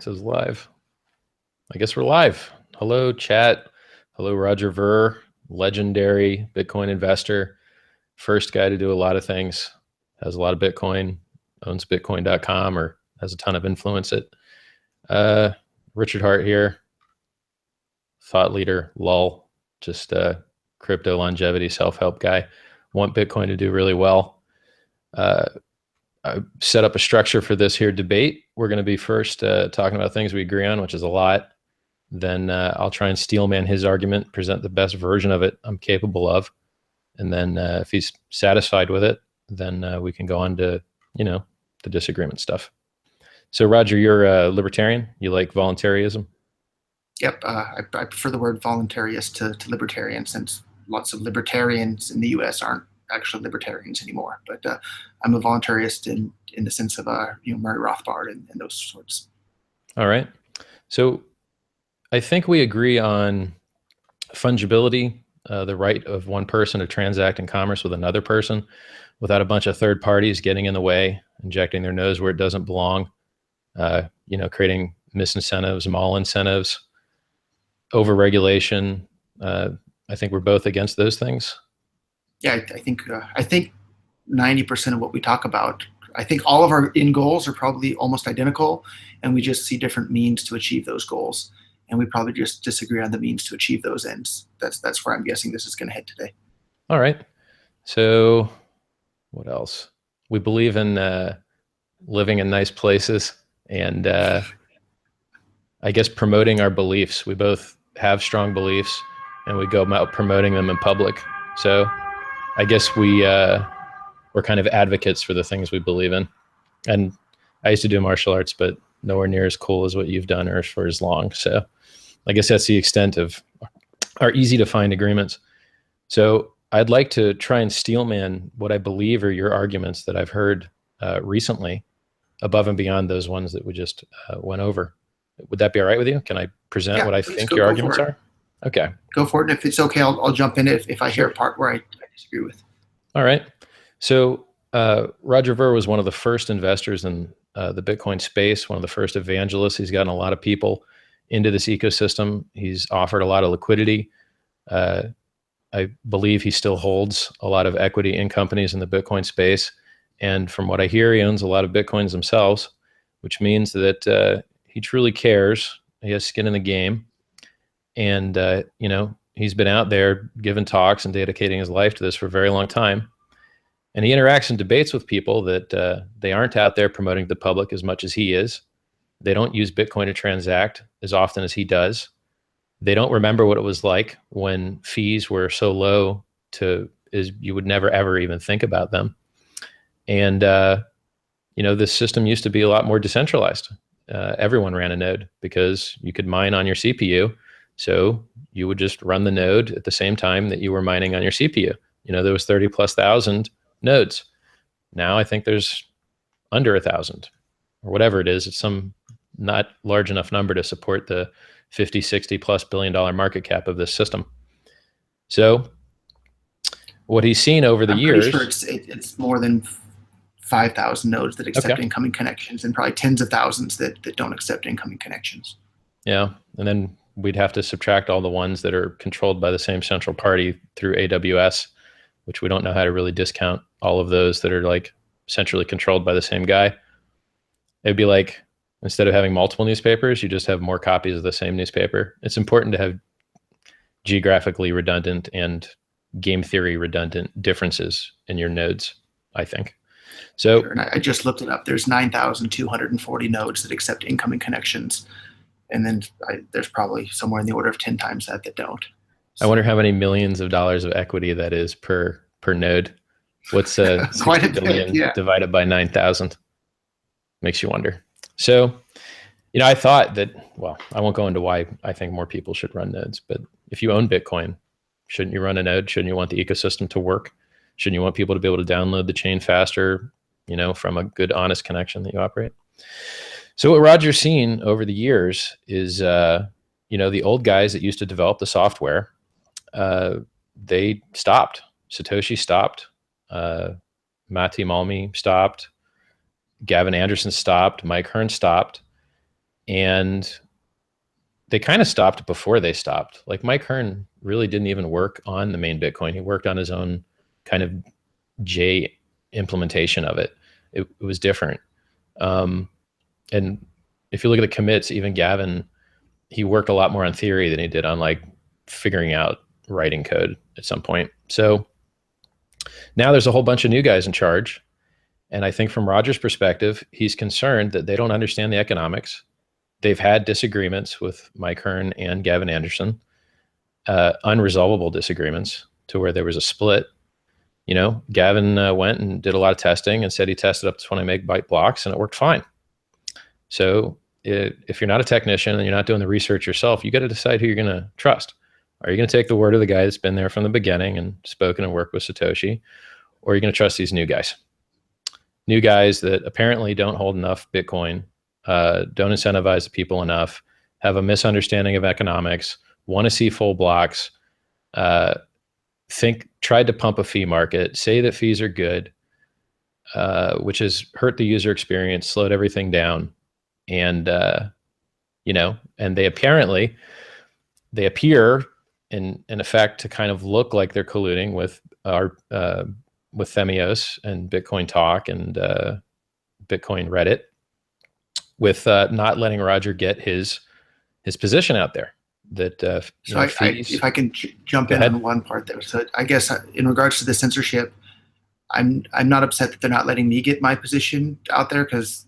It says live. I guess we're live. Hello, chat. Hello, Roger Ver, legendary Bitcoin investor, first guy to do a lot of things, has a lot of Bitcoin, owns Bitcoin.com or has a ton of influence it. Richard Hart here, thought leader, lol, just a crypto longevity self-help guy. Want Bitcoin to do really well. I set up a structure for this here debate. We're going to be first talking about things we agree on, which is a lot. Then I'll try and steelman his argument, present the best version of it I'm capable of. And then if he's satisfied with it, then we can go on to, the disagreement stuff. So Roger, you're a libertarian. You like voluntarism? Yep. I prefer the word voluntarist to libertarian, since lots of libertarians in the U.S. aren't actually libertarians anymore. But I'm a voluntarist in the sense of Murray Rothbard and those sorts. All right. So I think we agree on fungibility, the right of one person to transact in commerce with another person without a bunch of third parties getting in the way, injecting their nose where it doesn't belong, creating misincentives, mall incentives, overregulation. I think we're both against those things. Yeah, I think 90% of what we talk about, I think all of our end goals are probably almost identical, and we just see different means to achieve those goals. And we probably just disagree on the means to achieve those ends. That's where I'm guessing this is going to head today. All right. So what else? We believe in living in nice places and I guess promoting our beliefs. We both have strong beliefs and we go about promoting them in public. So I guess we're kind of advocates for the things we believe in. And I used to do martial arts, but nowhere near as cool as what you've done or for as long. So I guess that's the extent of our easy to find agreements. So I'd like to try and steelman what I believe are your arguments that I've heard recently, above and beyond those ones that we just went over. Would that be all right with you? Can I present what I think your arguments are? Okay. Go for it. And if it's okay, I'll jump in if I hear a part where I disagree with. All right. So Roger Ver was one of the first investors in the Bitcoin space, one of the first evangelists. He's gotten a lot of people into this ecosystem. He's offered a lot of liquidity. I believe he still holds a lot of equity in companies in the Bitcoin space. And from what I hear, he owns a lot of Bitcoins themselves, which means that he truly cares. He has skin in the game. And, he's been out there giving talks and dedicating his life to this for a very long time. And he interacts and debates with people that they aren't out there promoting to the public as much as he is. They don't use Bitcoin to transact as often as he does. They don't remember what it was like when fees were so low you would never, ever even think about them. And, this system used to be a lot more decentralized. Everyone ran a node because you could mine on your CPU. So you would just run the node at the same time that you were mining on your CPU. There was 30,000+ nodes. Now I think there's under 1,000 or whatever it is. It's some not large enough number to support the 50, 60+ billion dollar market cap of this system. So what he's seen over the years, I'm pretty sure it's more than 5,000 nodes that accept incoming connections, and probably tens of thousands that don't accept incoming connections. Yeah. And then we'd have to subtract all the ones that are controlled by the same central party through AWS, which we don't know how to really discount all of those that are like centrally controlled by the same guy. It'd be like, instead of having multiple newspapers, you just have more copies of the same newspaper. It's important to have geographically redundant and game theory redundant differences in your nodes, I think. So, sure. And I just looked it up. There's 9,240 nodes that accept incoming connections. And then there's probably somewhere in the order of 10 times that don't. So I wonder how many millions of dollars of equity that is per node. What's quite a billion bit, divided by 9,000? Makes you wonder. So, I thought that, well, I won't go into why I think more people should run nodes, but if you own Bitcoin, shouldn't you run a node? Shouldn't you want the ecosystem to work? Shouldn't you want people to be able to download the chain faster, from a good, honest connection that you operate? So what Roger's seen over the years is, the old guys that used to develop the software, they stopped. Satoshi stopped. Matti Malmi stopped. Gavin Anderson stopped. Mike Hearn stopped. And they kind of stopped before they stopped. Like Mike Hearn really didn't even work on the main Bitcoin. He worked on his own kind of J implementation of it. It was different. And if you look at the commits, even Gavin, he worked a lot more on theory than he did on like figuring out writing code at some point. So now there's a whole bunch of new guys in charge. And I think from Roger's perspective, he's concerned that they don't understand the economics. They've had disagreements with Mike Hearn and Gavin Anderson, unresolvable disagreements to where there was a split. You know, Gavin went and did a lot of testing and said he tested up to 20 megabyte blocks and it worked fine. So if you're not a technician and you're not doing the research yourself, you got to decide who you're going to trust. Are you going to take the word of the guy that's been there from the beginning and spoken and worked with Satoshi, or are you going to trust these new guys? New guys that apparently don't hold enough Bitcoin, don't incentivize the people enough, have a misunderstanding of economics, want to see full blocks, tried to pump a fee market, say that fees are good, which has hurt the user experience, slowed everything down. And, and they appear in effect to kind of look like they're colluding with Themios and Bitcoin Talk and Bitcoin Reddit with not letting Roger get his position out there. That if I can jump in on one part there. So I guess in regards to the censorship, I'm not upset that they're not letting me get my position out there because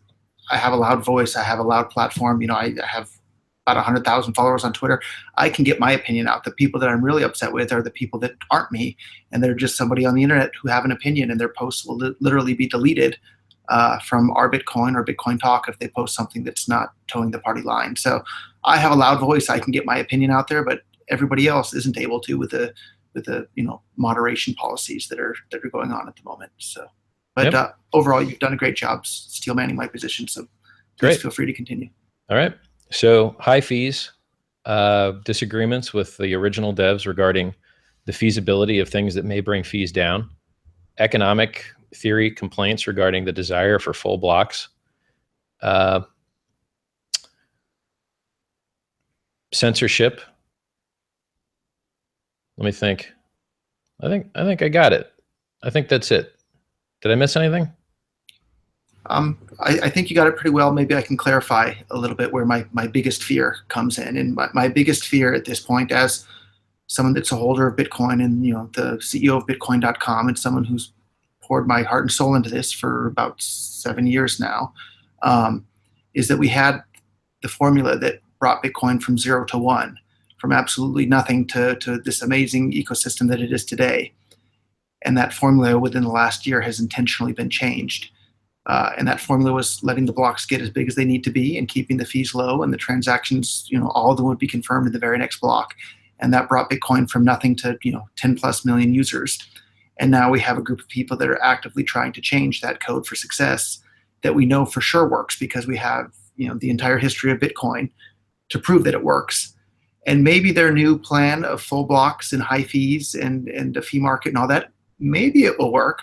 I have a loud voice. I have a loud platform. You know, I have about 100,000 followers on Twitter. I can get my opinion out. The people that I'm really upset with are the people that aren't me, and they're just somebody on the internet who have an opinion, and their posts will literally be deleted from our Bitcoin or Bitcoin Talk if they post something that's not towing the party line. So I have a loud voice. I can get my opinion out there, but everybody else isn't able to with the moderation policies that are going on at the moment. So, but overall, you've done a great job steel manning my position. So please feel free to continue. All right. So high fees, disagreements with the original devs regarding the feasibility of things that may bring fees down, economic theory complaints regarding the desire for full blocks, censorship. Let me think. I think I got it. I think that's it. Did I miss anything? I think you got it pretty well. Maybe I can clarify a little bit where my biggest fear comes in. And my biggest fear at this point, as someone that's a holder of Bitcoin and the CEO of Bitcoin.com and someone who's poured my heart and soul into this for about 7 years now, is that we had the formula that brought Bitcoin from 0 to 1, from absolutely nothing to this amazing ecosystem that it is today. And that formula within the last year has intentionally been changed. And that formula was letting the blocks get as big as they need to be and keeping the fees low, and the transactions, all of them would be confirmed in the very next block. And that brought Bitcoin from nothing to 10 plus million users. And now we have a group of people that are actively trying to change that code for success that we know for sure works because we have the entire history of Bitcoin to prove that it works. And maybe their new plan of full blocks and high fees and a fee market and all that, maybe it will work.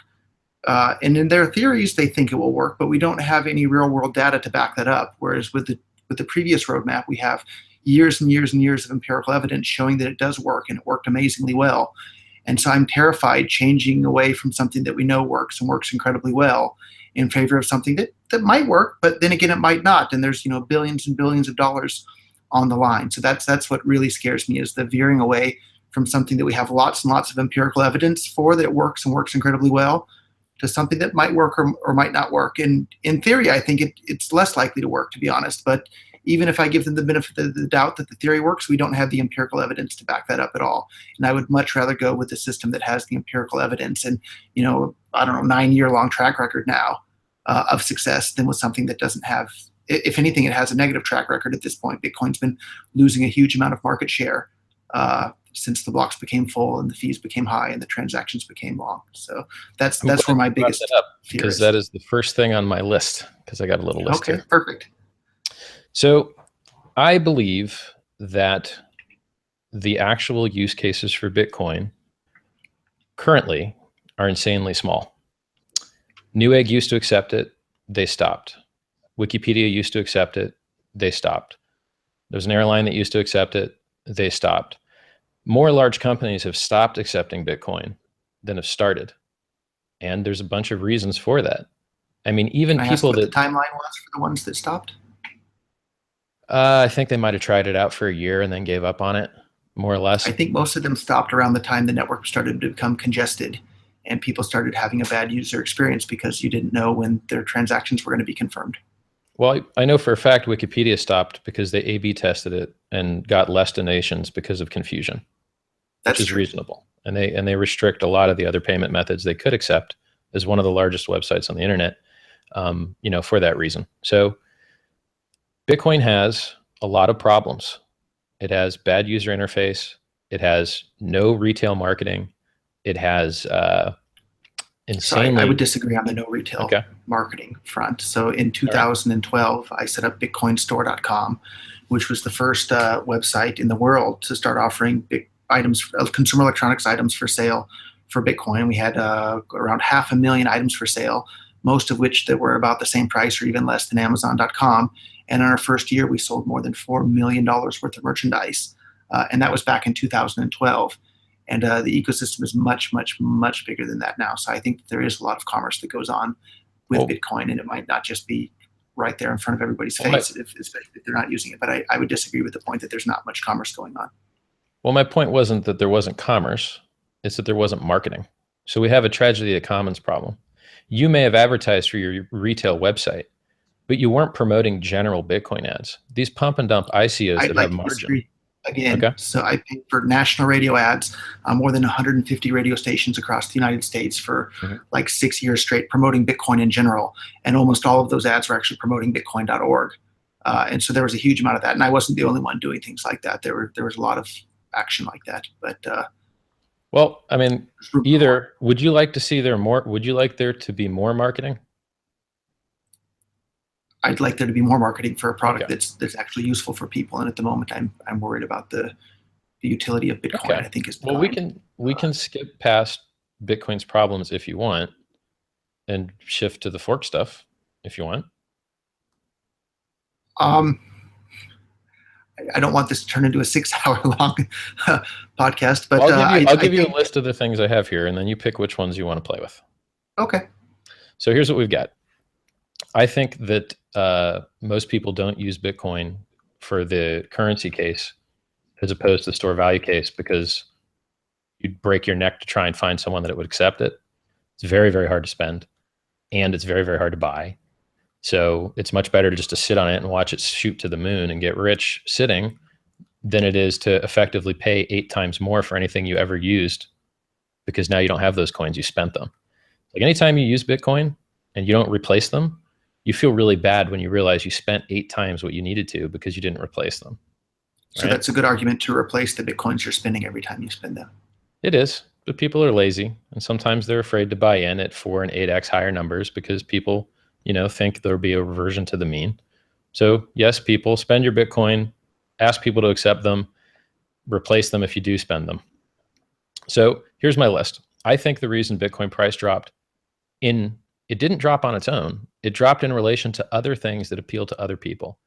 And in their theories, they think it will work, but we don't have any real world data to back that up. Whereas with the previous roadmap, we have years and years and years of empirical evidence showing that it does work, and it worked amazingly well. And so I'm terrified changing away from something that we know works and works incredibly well in favor of something that might work, but then again, it might not. And there's billions and billions of dollars on the line. So that's what really scares me, is the veering away from something that we have lots and lots of empirical evidence for that works and works incredibly well, to something that might work or might not work. And in theory, I think it's less likely to work, to be honest. But even if I give them the benefit of the doubt that the theory works, we don't have the empirical evidence to back that up at all. And I would much rather go with the system that has the empirical evidence and, 9-year-long track record now of success than with something that doesn't have, if anything, it has a negative track record at this point. Bitcoin's been losing a huge amount of market share since the blocks became full and the fees became high and the transactions became long. So that's where my biggest fear because that is the first thing on my list, because I got a little list. Okay, here. Perfect. So I believe that the actual use cases for Bitcoin currently are insanely small. Newegg used to accept it. They stopped. Wikipedia used to accept it. they stopped. There's an airline that used to accept it, they stopped. More large companies have stopped accepting Bitcoin than have started. And there's a bunch of reasons for that. I mean, even Can I ask people what the that timeline was for the ones that stopped? I think they might have tried it out for a year and then gave up on it, more or less. I think most of them stopped around the time the network started to become congested and people started having a bad user experience because you didn't know when their transactions were going to be confirmed. Well, I know for a fact Wikipedia stopped because they A/B tested it and got less donations because of confusion, That's which is true. reasonable. And they restrict a lot of the other payment methods they could accept as one of the largest websites on the internet, for that reason. So Bitcoin has a lot of problems. It has bad user interface. It has no retail marketing. It has insanely. So I would disagree on the no retail Okay. marketing front. So in 2012, I set up BitcoinStore.com, which was the first website in the world to start offering big items, consumer electronics items for sale for Bitcoin. We had around 500,000 items for sale, most of which that were about the same price or even less than Amazon.com. And in our first year, we sold more than $4 million worth of merchandise. And that was back in 2012. And the ecosystem is much, much, much bigger than that now. So I think there is a lot of commerce that goes on with Bitcoin, and it might not just be right there in front of everybody's face, especially if they're not using it. But I would disagree with the point that there's not much commerce going on. Well, my point wasn't that there wasn't commerce. It's that there wasn't marketing. So we have a tragedy of the commons problem. You may have advertised for your retail website, but you weren't promoting general Bitcoin ads. These pump and dump ICOs that have margin. Again, okay. So I paid for national radio ads on more than 150 radio stations across the United States for like 6 years straight, promoting Bitcoin in general. And almost all of those ads were actually promoting Bitcoin.org. And so there was a huge amount of that. And I wasn't the only one doing things like that. There was a lot of action like that. But well, I mean, either would you like to see would you like there to be more marketing? I'd like there to be more marketing for a product that's actually useful for people. And at the moment, I'm worried about the utility of Bitcoin. Okay. I think is well, we can skip past Bitcoin's problems if you want, and shift to the fork stuff if you want. I don't want this to turn into a 6-hour-long podcast, but I'll give you a list of the things I have here, and then you pick which ones you want to play with. Okay. So here's what we've got. I think that most people don't use Bitcoin for the currency case as opposed to the store value case because you'd break your neck to try and find someone that would accept it. It's very, very hard to spend, and it's very, very hard to buy. So it's much better just to sit on it and watch it shoot to the moon and get rich sitting than it is to effectively pay 8 times more for anything you ever used, because now you don't have those coins, you spent them. Like anytime you use Bitcoin and you don't replace them, you feel really bad when you realize you spent 8 times what you needed to because you didn't replace them. So that's a good argument to replace the Bitcoins you're spending every time you spend them. It is, but people are lazy, and sometimes they're afraid to buy in at 4 and 8x higher numbers because people, think there'll be a reversion to the mean. So yes, people spend your Bitcoin, ask people to accept them, replace them if you do spend them. So here's my list. I think the reason Bitcoin price dropped it didn't drop on its own. It dropped in relation to other things that appeal to other people.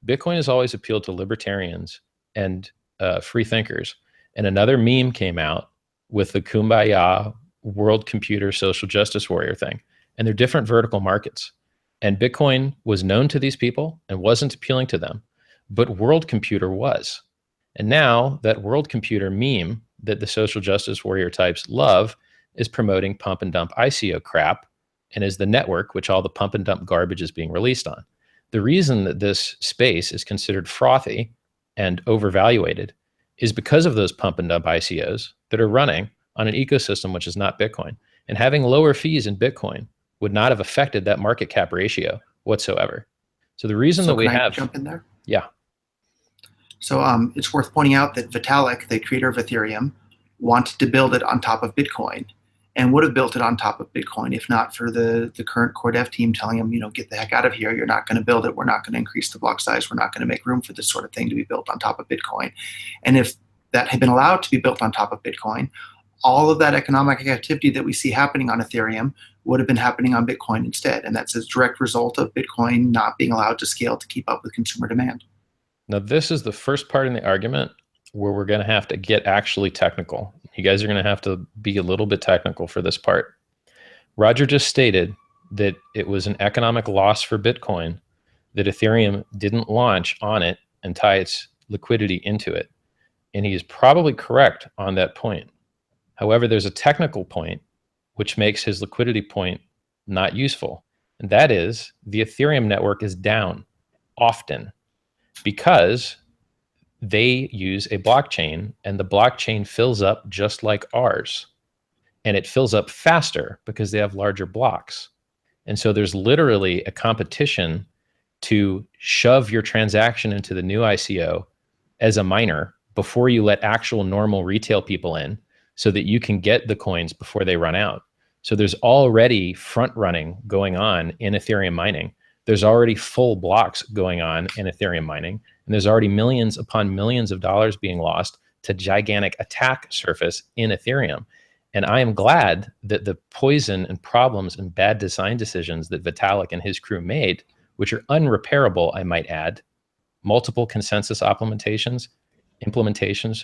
Bitcoin has always appealed to libertarians and free thinkers. And another meme came out with the Kumbaya world computer social justice warrior thing. And they're different vertical markets. And Bitcoin was known to these people and wasn't appealing to them, but world computer was. And now that world computer meme that the social justice warrior types love is promoting pump and dump ICO crap, and is the network which all the pump and dump garbage is being released on. The reason that this space is considered frothy and overvaluated is because of those pump and dump ICOs that are running on an ecosystem which is not Bitcoin. And having lower fees in Bitcoin would not have affected that market cap ratio whatsoever. So the reason that we have... jump in there? Yeah. So it's worth pointing out that Vitalik, the creator of Ethereum, wanted to build it on top of Bitcoin, and would have built it on top of Bitcoin if not for the current core dev team telling him, get the heck out of here. You're not going to build it. We're not going to increase the block size. We're not going to make room for this sort of thing to be built on top of Bitcoin. And if that had been allowed to be built on top of Bitcoin, all of that economic activity that we see happening on Ethereum would have been happening on Bitcoin instead. And that's a direct result of Bitcoin not being allowed to scale to keep up with consumer demand. Now, this is the first part in the argument where we're going to have to get actually technical. You guys are going to have to be a little bit technical for this part. Roger just stated that it was an economic loss for Bitcoin that Ethereum didn't launch on it and tie its liquidity into it. And he is probably correct on that point. However, there's a technical point which makes his liquidity point not useful. And that is the Ethereum network is down often because they use a blockchain, and the blockchain fills up just like ours. And it fills up faster because they have larger blocks. And so there's literally a competition to shove your transaction into the new ICO as a miner before you let actual normal retail people in, so that you can get the coins before they run out. So there's already front running going on in Ethereum mining. There's already full blocks going on in Ethereum mining. And there's already millions upon millions of dollars being lost to gigantic attack surface in Ethereum. And I am glad that the poison and problems and bad design decisions that Vitalik and his crew made, which are unrepairable, I might add, multiple consensus implementations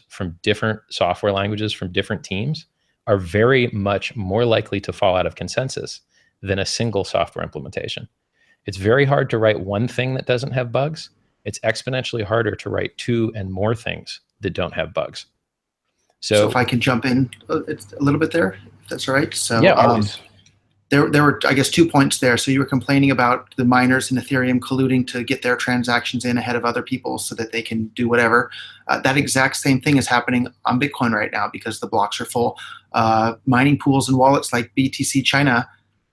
from different software languages from different teams, are very much more likely to fall out of consensus than a single software implementation. It's very hard to write one thing that doesn't have bugs. It's exponentially harder to write two and more things that don't have bugs. So if I can jump in a little bit there, if that's all right. So yeah, always. There were, I guess, 2 points there. So you were complaining about the miners in Ethereum colluding to get their transactions in ahead of other people so that they can do whatever. That exact same thing is happening on Bitcoin right now because the blocks are full. Mining pools and wallets like BTC China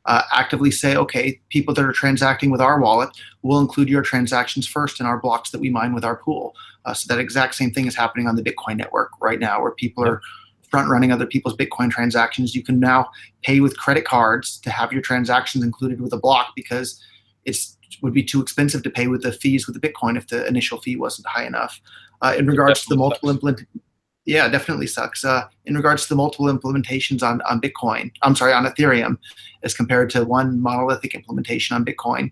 actively say, okay, people that are transacting with our wallet will include your transactions first in our blocks that we mine with our pool. So that exact same thing is happening on the Bitcoin network right now, where people are front running other people's Bitcoin transactions. You can now pay with credit cards to have your transactions included with a block because it would be too expensive to pay with the fees with the Bitcoin if the initial fee wasn't high enough. In regards to the multiple yeah, definitely sucks. In regards to the multiple implementations on Bitcoin, I'm sorry, on Ethereum, as compared to one monolithic implementation on Bitcoin,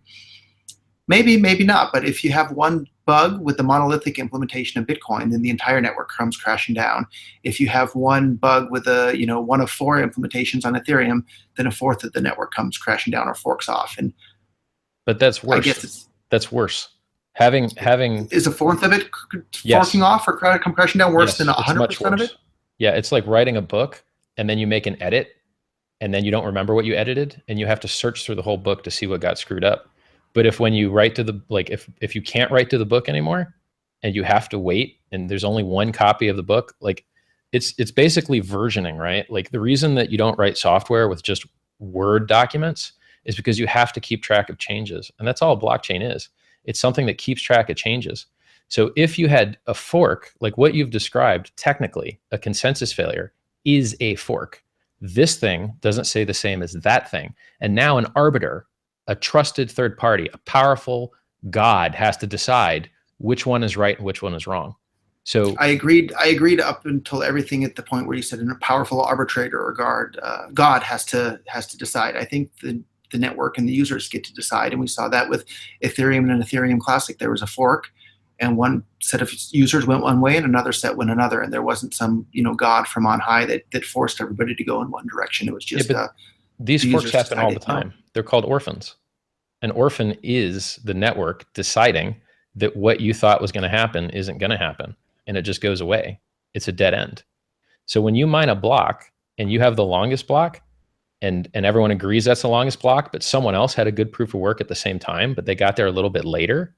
maybe not. But if you have one bug with the monolithic implementation of Bitcoin, then the entire network comes crashing down. If you have one bug with one of 4 implementations on Ethereum, then a fourth of the network comes crashing down or forks off. But that's worse. I guess that's worse. Having is a fourth of it forking off or come crashing down worse than 100% of it? Yeah, it's like writing a book and then you make an edit and then you don't remember what you edited and you have to search through the whole book to see what got screwed up. But when you write to the, if you can't write to the book anymore and you have to wait and there's only one copy of the book, it's basically versioning, right? Like the reason that you don't write software with just Word documents is because you have to keep track of changes. And that's all a blockchain is. It's something that keeps track of changes. So if you had a fork, like what you've described, technically a consensus failure is a fork. This thing doesn't say the same as that thing. And now an arbiter, a trusted third party, a powerful God has to decide which one is right and which one is wrong. So I agreed up until everything at the point where you said a powerful arbitrator or God has to decide. I think the network and the users get to decide. And we saw that with Ethereum and Ethereum Classic. There was a fork and one set of users went one way and another set went another. And there wasn't some, God from on high that forced everybody to go in one direction. It was just these forks happen all the time. They're called orphans. An orphan is the network deciding that what you thought was going to happen isn't going to happen. And it just goes away. It's a dead end. So when you mine a block and you have the longest block, and everyone agrees that's the longest block, but someone else had a good proof of work at the same time, but they got there a little bit later,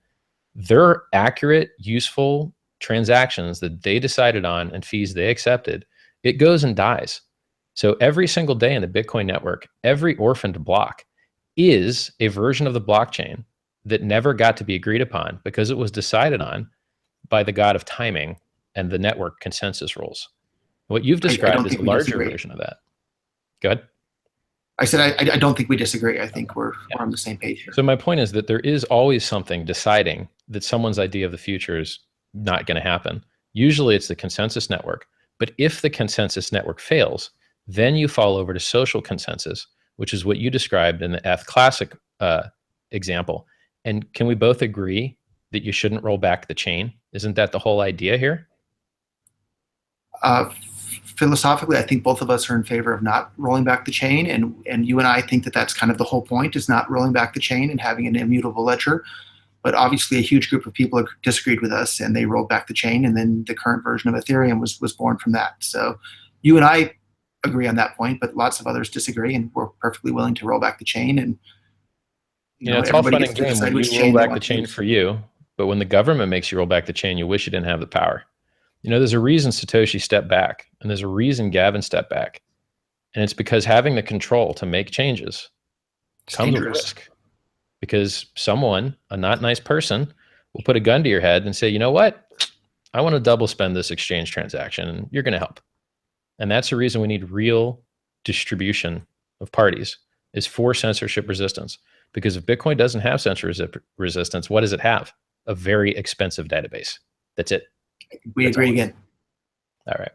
their accurate, useful transactions that they decided on and fees they accepted, it goes and dies. So every single day in the Bitcoin network, every orphaned block is a version of the blockchain that never got to be agreed upon because it was decided on by the god of timing and the network consensus rules. What you've described is a larger version of that. Go ahead. I said, I don't think we disagree. I think we're on the same page here. So my point is that there is always something deciding that someone's idea of the future is not going to happen. Usually it's the consensus network. But if the consensus network fails, Then you fall over to social consensus, which is what you described in the Eth Classic example. And can we both agree that you shouldn't roll back the chain? Isn't that the whole idea here? Philosophically, I think both of us are in favor of not rolling back the chain, and you and I think that that's kind of the whole point, is not rolling back the chain and having an immutable ledger. But obviously, a huge group of people have disagreed with us, and they rolled back the chain, and then the current version of Ethereum was born from that. So you and I agree on that point, but lots of others disagree, and we're perfectly willing to roll back the chain. And it's all fun and game when you roll back the chain for you, but when the government makes you roll back the chain, you wish you didn't have the power. There's a reason Satoshi stepped back, and there's a reason Gavin stepped back. And it's because having the control to make changes comes with risk. Because someone, a not nice person, will put a gun to your head and say, you know what? I want to double spend this exchange transaction, and you're going to help. And that's the reason we need real distribution of parties, is for censorship resistance. Because if Bitcoin doesn't have censorship resistance, what does it have? A very expensive database. That's it. We agree again. All right.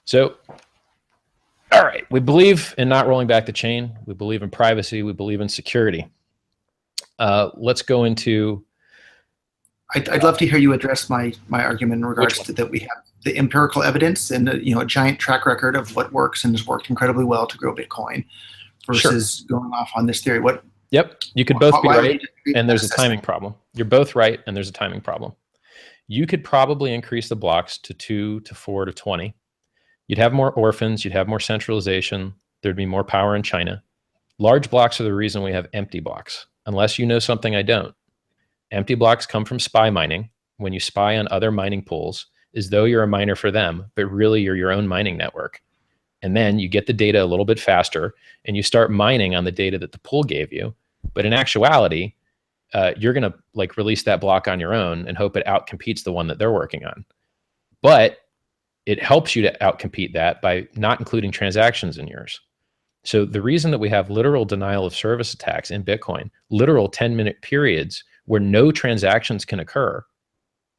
So, all right. We believe in not rolling back the chain. We believe in privacy. We believe in security. Let's go into... I'd love to hear you address my argument in regards to that we have the empirical evidence and a giant track record of what works and has worked incredibly well to grow Bitcoin versus going off on this theory. Yep. You could both be right, and there's a timing problem. You're both right, and there's a timing problem. You could probably increase the blocks to 2 to 4 to 20. You'd have more orphans. You'd have more centralization. There'd be more power in China. Large blocks are the reason we have empty blocks, unless you know something I don't. Empty blocks come from spy mining. When you spy on other mining pools, as though you're a miner for them, but really you're your own mining network. And then you get the data a little bit faster, and you start mining on the data that the pool gave you. But in actuality, you're going to release that block on your own and hope it outcompetes the one that they're working on. But it helps you to outcompete that by not including transactions in yours. So the reason that we have literal denial of service attacks in Bitcoin, literal 10-minute periods where no transactions can occur,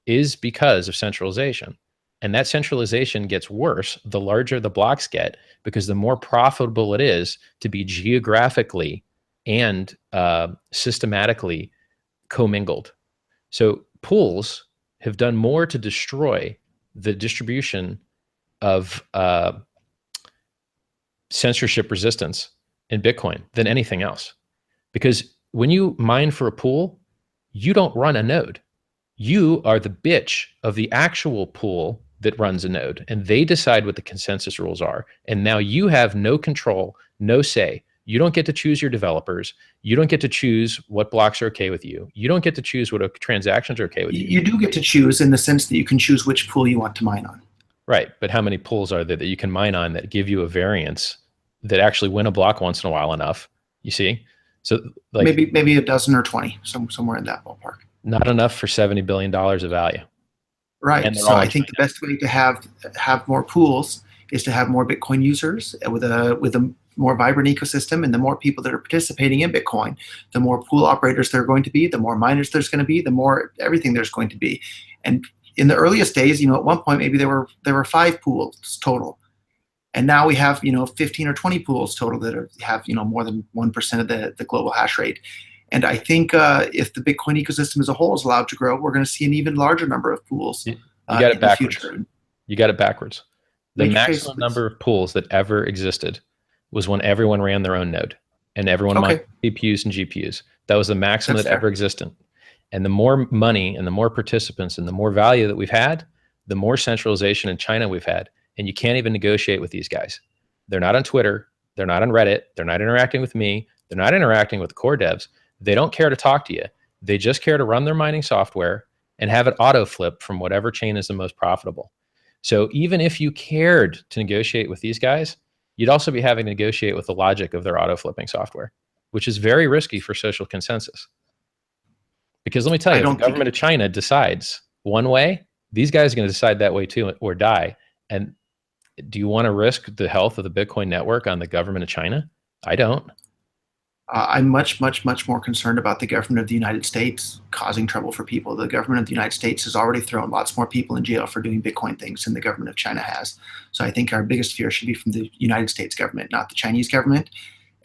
is because of centralization. And that centralization gets worse the larger the blocks get, because the more profitable it is to be geographically and systematically commingled. So pools have done more to destroy the distribution of censorship resistance in Bitcoin than anything else. Because when you mine for a pool, you don't run a node. You are the bitch of the actual pool that runs a node, and they decide what the consensus rules are. And now you have no control, no say. You don't get to choose your developers. You don't get to choose what blocks are okay with you. You don't get to choose what transactions are okay with you. You do get to choose in the sense that you can choose which pool you want to mine on. Right, but how many pools are there that you can mine on that give you a variance that actually win a block once in a while enough? You see? So maybe a dozen or 20, somewhere in that ballpark. Not enough for $70 billion of value. Right. So I think the best way to have more pools is to have more Bitcoin users with a more vibrant ecosystem, and the more people that are participating in Bitcoin, the more pool operators there are going to be, the more miners there's going to be, the more everything there's going to be. And in the earliest days, at one point maybe there were 5 pools total, and now we have 15 or 20 pools total that have more than 1% of the global hash rate. And I think if the Bitcoin ecosystem as a whole is allowed to grow, we're going to see an even larger number of pools. You got it backwards. You got it backwards. The maximum number of pools that ever existed was when everyone ran their own node and everyone mined CPUs and GPUs. That was the maximum that ever existed. And the more money and the more participants and the more value that we've had, the more centralization in China we've had. And you can't even negotiate with these guys. They're not on Twitter. They're not on Reddit. They're not interacting with me. They're not interacting with the core devs. They don't care to talk to you. They just care to run their mining software and have it auto flip from whatever chain is the most profitable. So even if you cared to negotiate with these guys, you'd also be having to negotiate with the logic of their auto flipping software, which is very risky for social consensus. Because let me tell you, if the government of China decides one way, these guys are going to decide that way too, or die. And do you want to risk the health of the Bitcoin network on the government of China? I don't. I'm much, much, much more concerned about the government of the United States causing trouble for people. The government of the United States has already thrown lots more people in jail for doing Bitcoin things than the government of China has. So I think our biggest fear should be from the United States government, not the Chinese government.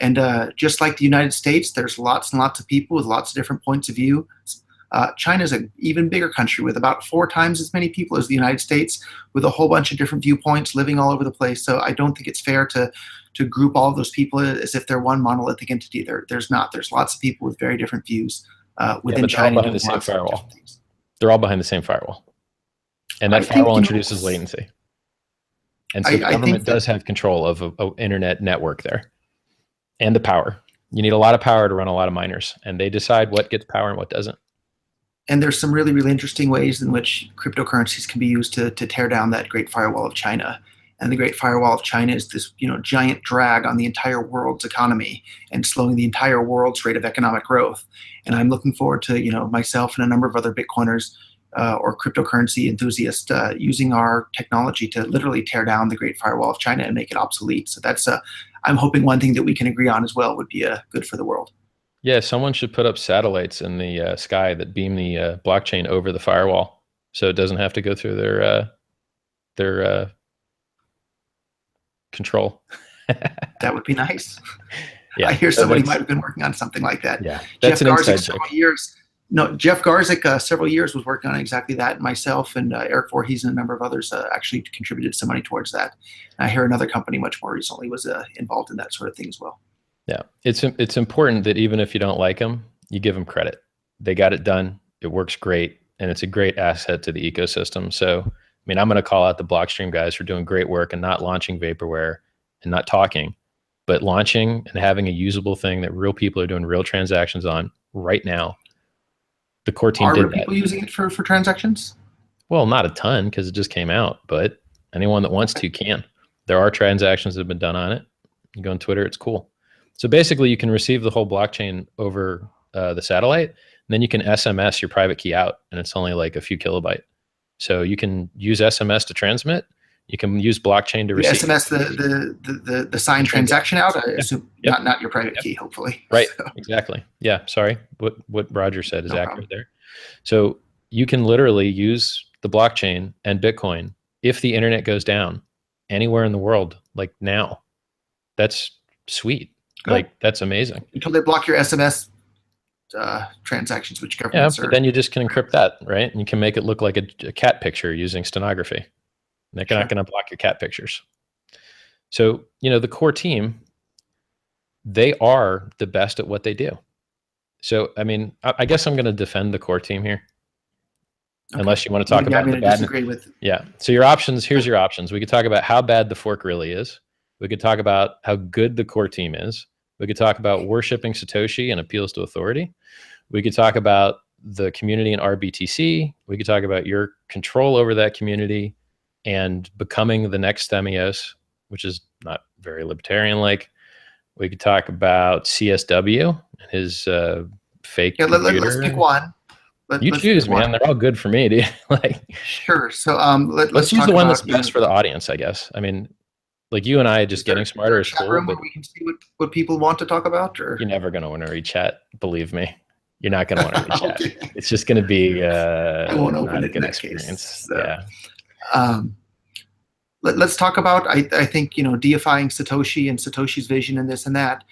And just like the United States, there's lots and lots of people with lots of different points of view. China's an even bigger country with about 4 times as many people as the United States, with a whole bunch of different viewpoints living all over the place. So I don't think it's fair to group all of those people as if they're one monolithic entity. There's not. There's lots of people with very different views within China. They're all behind the same firewall. They're all behind the same firewall. And that firewall introduces latency. And so the government does have control of an internet network there and the power. You need a lot of power to run a lot of miners, and they decide what gets power and what doesn't. And there's some really, really interesting ways in which cryptocurrencies can be used to tear down that Great Firewall of China. And the Great Firewall of China is this, giant drag on the entire world's economy and slowing the entire world's rate of economic growth. And I'm looking forward to, myself and a number of other Bitcoiners or cryptocurrency enthusiasts using our technology to literally tear down the Great Firewall of China and make it obsolete. So that's, I'm hoping one thing that we can agree on as well would be good for the world. Yeah, someone should put up satellites in the sky that beam the blockchain over the firewall, so it doesn't have to go through their control. That would be nice. Yeah, I hear somebody might have been working on something like that. Yeah, that's Jeff Garzik several years was working on exactly that. And myself and Eric Voorhees and a number of others actually contributed some money towards that. And I hear another company much more recently was involved in that sort of thing as well. Yeah, it's important that even if you don't like them, you give them credit. They got it done. It works great, and it's a great asset to the ecosystem. So, I mean, I'm going to call out the Blockstream guys for doing great work and not launching vaporware and not talking, but launching and having a usable thing that real people are doing real transactions on right now. The core team did that. Are people using it for transactions? Well, not a ton because it just came out, but anyone that wants to can. There are transactions that have been done on it. You go on Twitter, it's cool. So basically, you can receive the whole blockchain over the satellite, and then you can SMS your private key out, and it's only like a few kilobytes. So you can use SMS to transmit. You can use blockchain to receive. SMS the signed transaction out. I assume not your private key, hopefully. Right. So. Exactly. Yeah. Sorry. What Roger said is accurate there. So you can literally use the blockchain and Bitcoin if the internet goes down anywhere in the world, like now. That's sweet. Good. Like that's amazing. Until they block your SMS transactions, which governments but then you just can encrypt that, right? And you can make it look like a cat picture using stenography. They're not going to block your cat pictures. So, the core team, they are the best at what they do. So, I mean, I guess I'm going to defend the core team here. Okay. Unless you want to talk about the bad. Disagree with. Yeah. So your options, here's your options. We could talk about how bad the fork really is. We could talk about how good the core team is. We could talk about worshiping Satoshi and appeals to authority. We could talk about the community in RBTC. We could talk about your control over that community and becoming the next Themios, which is not very libertarian-like. We could talk about CSW and his fake computer. Let's pick one. You choose, man. They're all good for me, dude. Sure. So let's use the one that's best for the audience, I guess. I mean, like you and I just getting smarter is cool. But we can see what people want to talk about, or you're never going to want to read chat. Believe me, you're not going to want to read chat. Okay. It's just going to be I won't open it in that experience. Case, so. Yeah. Let's talk about, I think, deifying Satoshi and Satoshi's vision and this and that.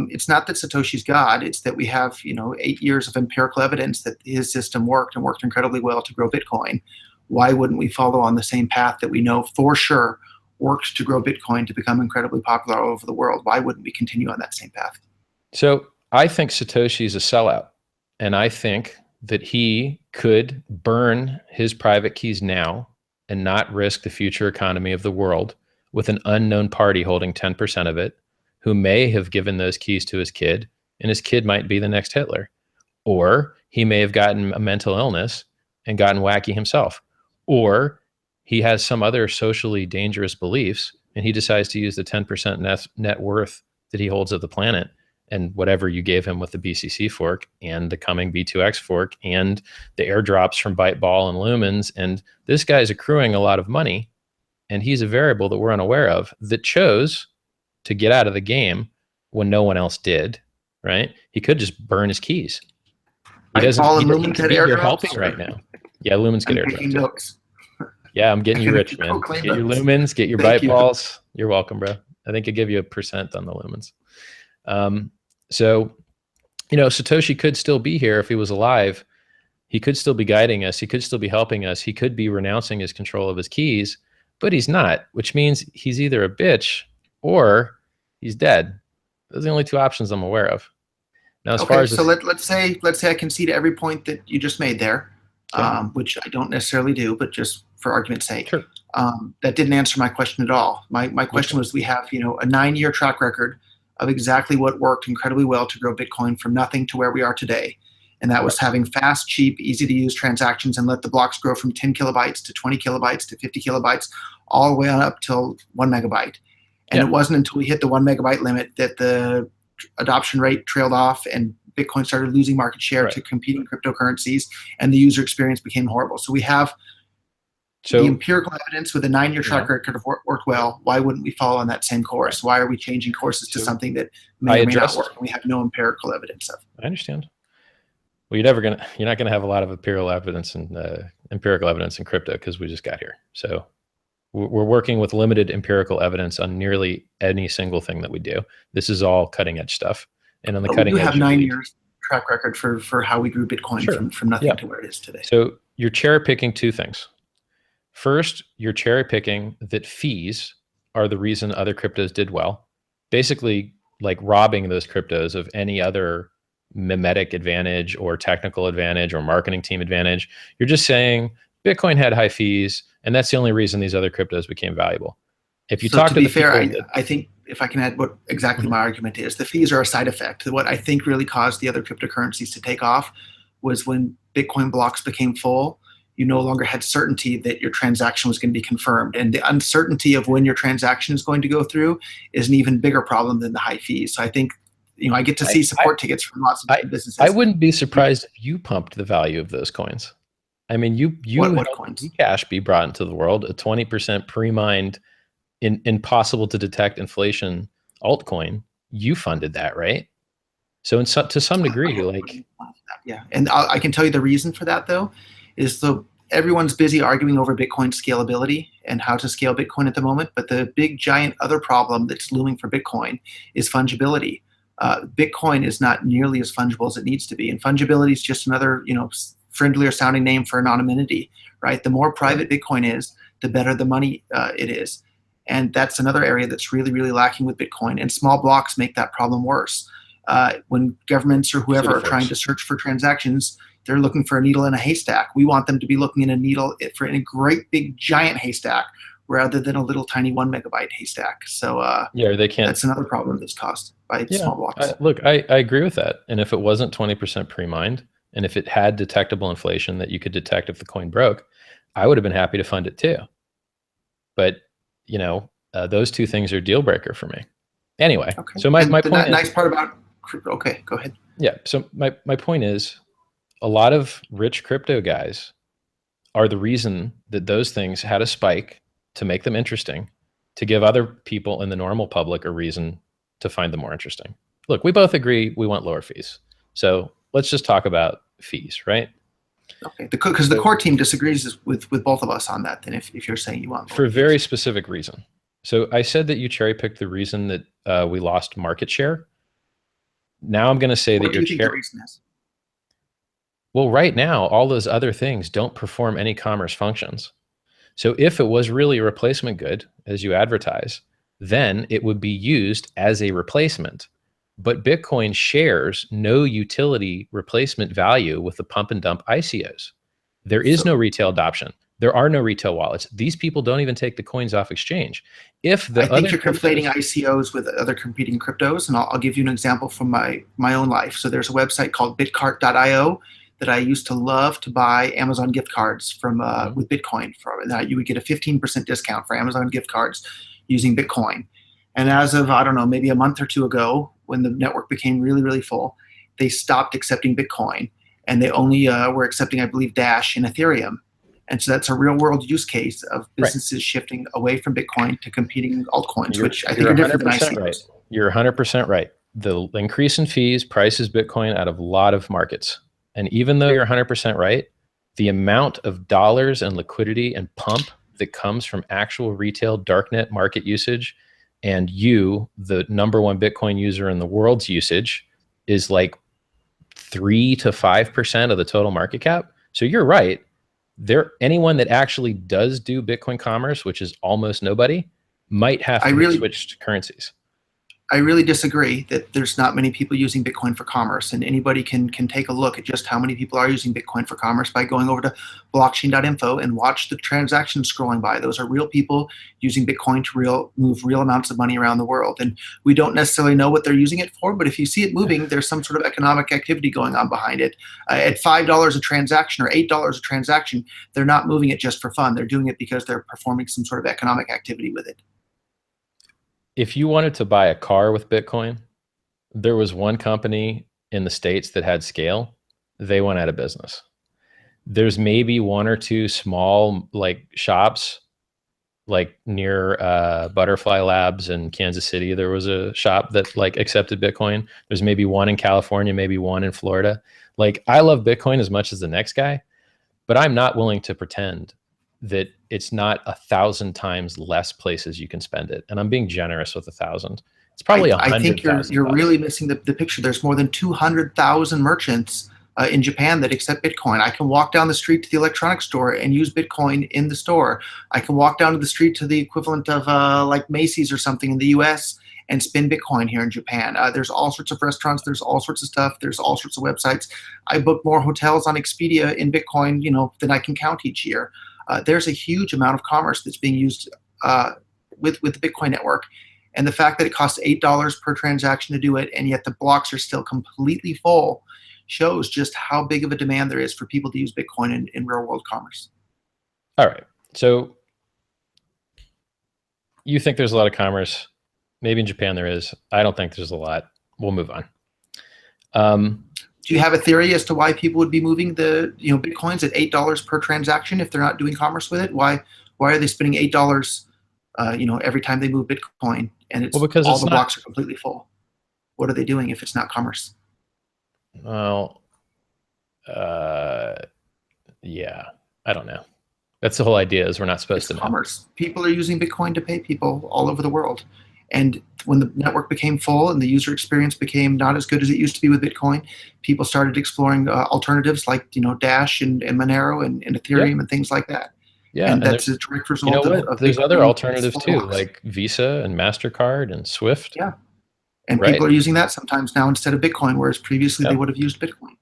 It's not that Satoshi's God. It's that we have, 8 years of empirical evidence that his system worked and worked incredibly well to grow Bitcoin. Why wouldn't we follow on the same path that we know for sure works to grow Bitcoin to become incredibly popular all over the world? Why wouldn't we continue on that same path? So I think Satoshi's a sellout. And I think that he could burn his private keys now and not risk the future economy of the world with an unknown party holding 10% of it, who may have given those keys to his kid, and his kid might be the next Hitler. Or he may have gotten a mental illness and gotten wacky himself. Or he has some other socially dangerous beliefs, and he decides to use the 10% net worth that he holds of the planet and whatever you gave him with the BCC fork and the coming B2X fork and the airdrops from Byteball and Lumens. And this guy's accruing a lot of money, and he's a variable that we're unaware of that chose to get out of the game when no one else did. right? He could just burn his keys. He Right, doesn't Paul and need Lumens to had be here airdrops. helping right now. Yeah, Lumens get I'm airdrops taking too. notes. Yeah, I'm getting you rich, man. Proclaim Get your those. Lumens, get your Thank byte you. balls. You're welcome, bro. I think I give you 1% on the Lumens. So, you know, Satoshi could still be here if he was alive. He could still be guiding us. He could still be helping us. He could be renouncing his control of his keys, but he's not, which means he's either a bitch or he's dead. Those are the only two options I'm aware of. Now, as far as so let's say I concede every point that you just made there, okay. Which I don't necessarily do, but just for argument's sake, sure. That didn't answer my question at all. My question was, we have a 9-year track record of exactly what worked incredibly well to grow Bitcoin from nothing to where we are today. And that was having fast, cheap, easy to use transactions and let the blocks grow from 10 kilobytes to 20 kilobytes to 50 kilobytes, all the way on up till 1 megabyte. And it wasn't until we hit the 1 megabyte limit that the adoption rate trailed off and Bitcoin started losing market share to competing cryptocurrencies, and the user experience became horrible. So we have the empirical evidence with a 9-year track record of worked well. Why wouldn't we follow on that same course? Why are we changing courses to something that may or may not work and we have no empirical evidence of? I understand. Well, you're not gonna have a lot of empirical evidence in crypto because we just got here. So we're working with limited empirical evidence on nearly any single thing that we do. This is all cutting edge stuff. And on the cutting edge, you have 9 years track record for how we grew Bitcoin from nothing to where it is today. So you're cherry picking two things. First, you're cherry picking that fees are the reason other cryptos did well, basically like robbing those cryptos of any other mimetic advantage or technical advantage or marketing team advantage. You're just saying Bitcoin had high fees, and that's the only reason these other cryptos became valuable. If you talk to be fair, I think if I can add what exactly my argument is, the fees are a side effect. What I think really caused the other cryptocurrencies to take off was when Bitcoin blocks became full, you no longer had certainty that your transaction was going to be confirmed. And the uncertainty of when your transaction is going to go through is an even bigger problem than the high fees. So I think, I get to see support tickets from lots of businesses. I wouldn't be surprised if you pumped the value of those coins. I mean, you what coins? Cash be brought into the world, a 20% pre-mined, impossible to detect inflation altcoin. You funded that, right? So to some degree, and I can tell you the reason for that though, is everyone's busy arguing over Bitcoin scalability and how to scale Bitcoin at the moment. But the big giant other problem that's looming for Bitcoin is fungibility. Bitcoin is not nearly as fungible as it needs to be, and fungibility is just another friendlier sounding name for anonymity, right? The more private Bitcoin is, the better the money it is. And that's another area that's really, really lacking with Bitcoin. And small blocks make that problem worse. When governments or whoever are trying to search for transactions, they're looking for a needle in a haystack. We want them to be looking in a great big giant haystack rather than a little tiny 1 megabyte haystack. So they can't. That's another problem that's caused by small blocks. Look, I agree with that. And if it wasn't 20% pre-mined, and if it had detectable inflation that you could detect if the coin broke, I would have been happy to fund it too. But those two things are deal breaker for me. Anyway, so my point is, nice part about crypto. Okay, go ahead. Yeah. So my point is, a lot of rich crypto guys are the reason that those things had a spike to make them interesting, to give other people in the normal public a reason to find them more interesting. Look, we both agree we want lower fees. So let's just talk about fees, right? Okay, because the core team disagrees with both of us on that. Then, if you're saying you want for a very specific reason. So I said that you cherry picked the reason that we lost market share. Now I'm going to say that your cherry. Well, right now, all those other things don't perform any commerce functions. So if it was really a replacement good, as you advertise, then it would be used as a replacement. But Bitcoin shares no utility replacement value with the pump and dump ICOs. There is no retail adoption. There are no retail wallets. These people don't even take the coins off exchange. I think you're conflating ICOs with other competing cryptos, and I'll give you an example from my own life. So there's a website called bitcart.io that I used to love to buy Amazon gift cards from with Bitcoin from. And you would get a 15% discount for Amazon gift cards using Bitcoin. And as of, I don't know, maybe a month or two ago, when the network became really, really full, they stopped accepting Bitcoin, and they only were accepting, I believe, Dash and Ethereum. And so that's a real world use case of businesses shifting away from Bitcoin to competing altcoins, which I think are different than ICOs. Right. You're 100% right. the increase in fees prices Bitcoin out of a lot of markets. And even though you're 100% right, the amount of dollars and liquidity and pump that comes from actual retail darknet market usage, and you, the number one Bitcoin user in the world's usage, is like 3 to 5% of the total market cap. So you're right. Anyone that actually does do Bitcoin commerce, which is almost nobody, might have to switch to currencies. I really disagree that there's not many people using Bitcoin for commerce, and anybody can take a look at just how many people are using Bitcoin for commerce by going over to blockchain.info and watch the transactions scrolling by. Those are real people using Bitcoin to move real amounts of money around the world. And we don't necessarily know what they're using it for, but if you see it moving, there's some sort of economic activity going on behind it. At $5 a transaction or $8 a transaction, they're not moving it just for fun. They're doing it because they're performing some sort of economic activity with it. If you wanted to buy a car with Bitcoin, there was one company in the States that had scale. They went out of business. There's maybe one or two small like shops, like near Butterfly Labs in Kansas City. There was a shop that like accepted Bitcoin. There's maybe one in California, maybe one in Florida. Like, I love Bitcoin as much as the next guy, but I'm not willing to pretend that it's not 1,000 times less places you can spend it. And I'm being generous with 1,000. It's probably 100,000. I think you're really missing the picture. There's more than 200,000 merchants in Japan that accept Bitcoin. I can walk down the street to the electronics store and use Bitcoin in the store. I can walk down to the street to the equivalent of like Macy's or something in the US and spend Bitcoin here in Japan. There's all sorts of restaurants. There's all sorts of stuff. There's all sorts of websites. I book more hotels on Expedia in Bitcoin, than I can count each year. There's a huge amount of commerce that's being used with the Bitcoin network. And the fact that it costs $8 per transaction to do it, and yet the blocks are still completely full, shows just how big of a demand there is for people to use Bitcoin in real world commerce. All right. So you think there's a lot of commerce. Maybe in Japan there is. I don't think there's a lot. We'll move on. Do you have a theory as to why people would be moving the Bitcoins at $8 per transaction if they're not doing commerce with it? Why are they spending $8 every time they move Bitcoin, and because all the blocks are completely full? What are they doing if it's not commerce? Well, yeah, I don't know. That's the whole idea, is we're not supposed to know. Commerce. People are using Bitcoin to pay people all over the world. And when the network became full and the user experience became not as good as it used to be with Bitcoin, people started exploring alternatives like Dash and Monero and Ethereum and things like that. Yeah, and that's a direct result of there's other alternatives too, like Visa and MasterCard and Swift. Yeah, and people are using that sometimes now instead of Bitcoin, whereas previously they would have used Bitcoin.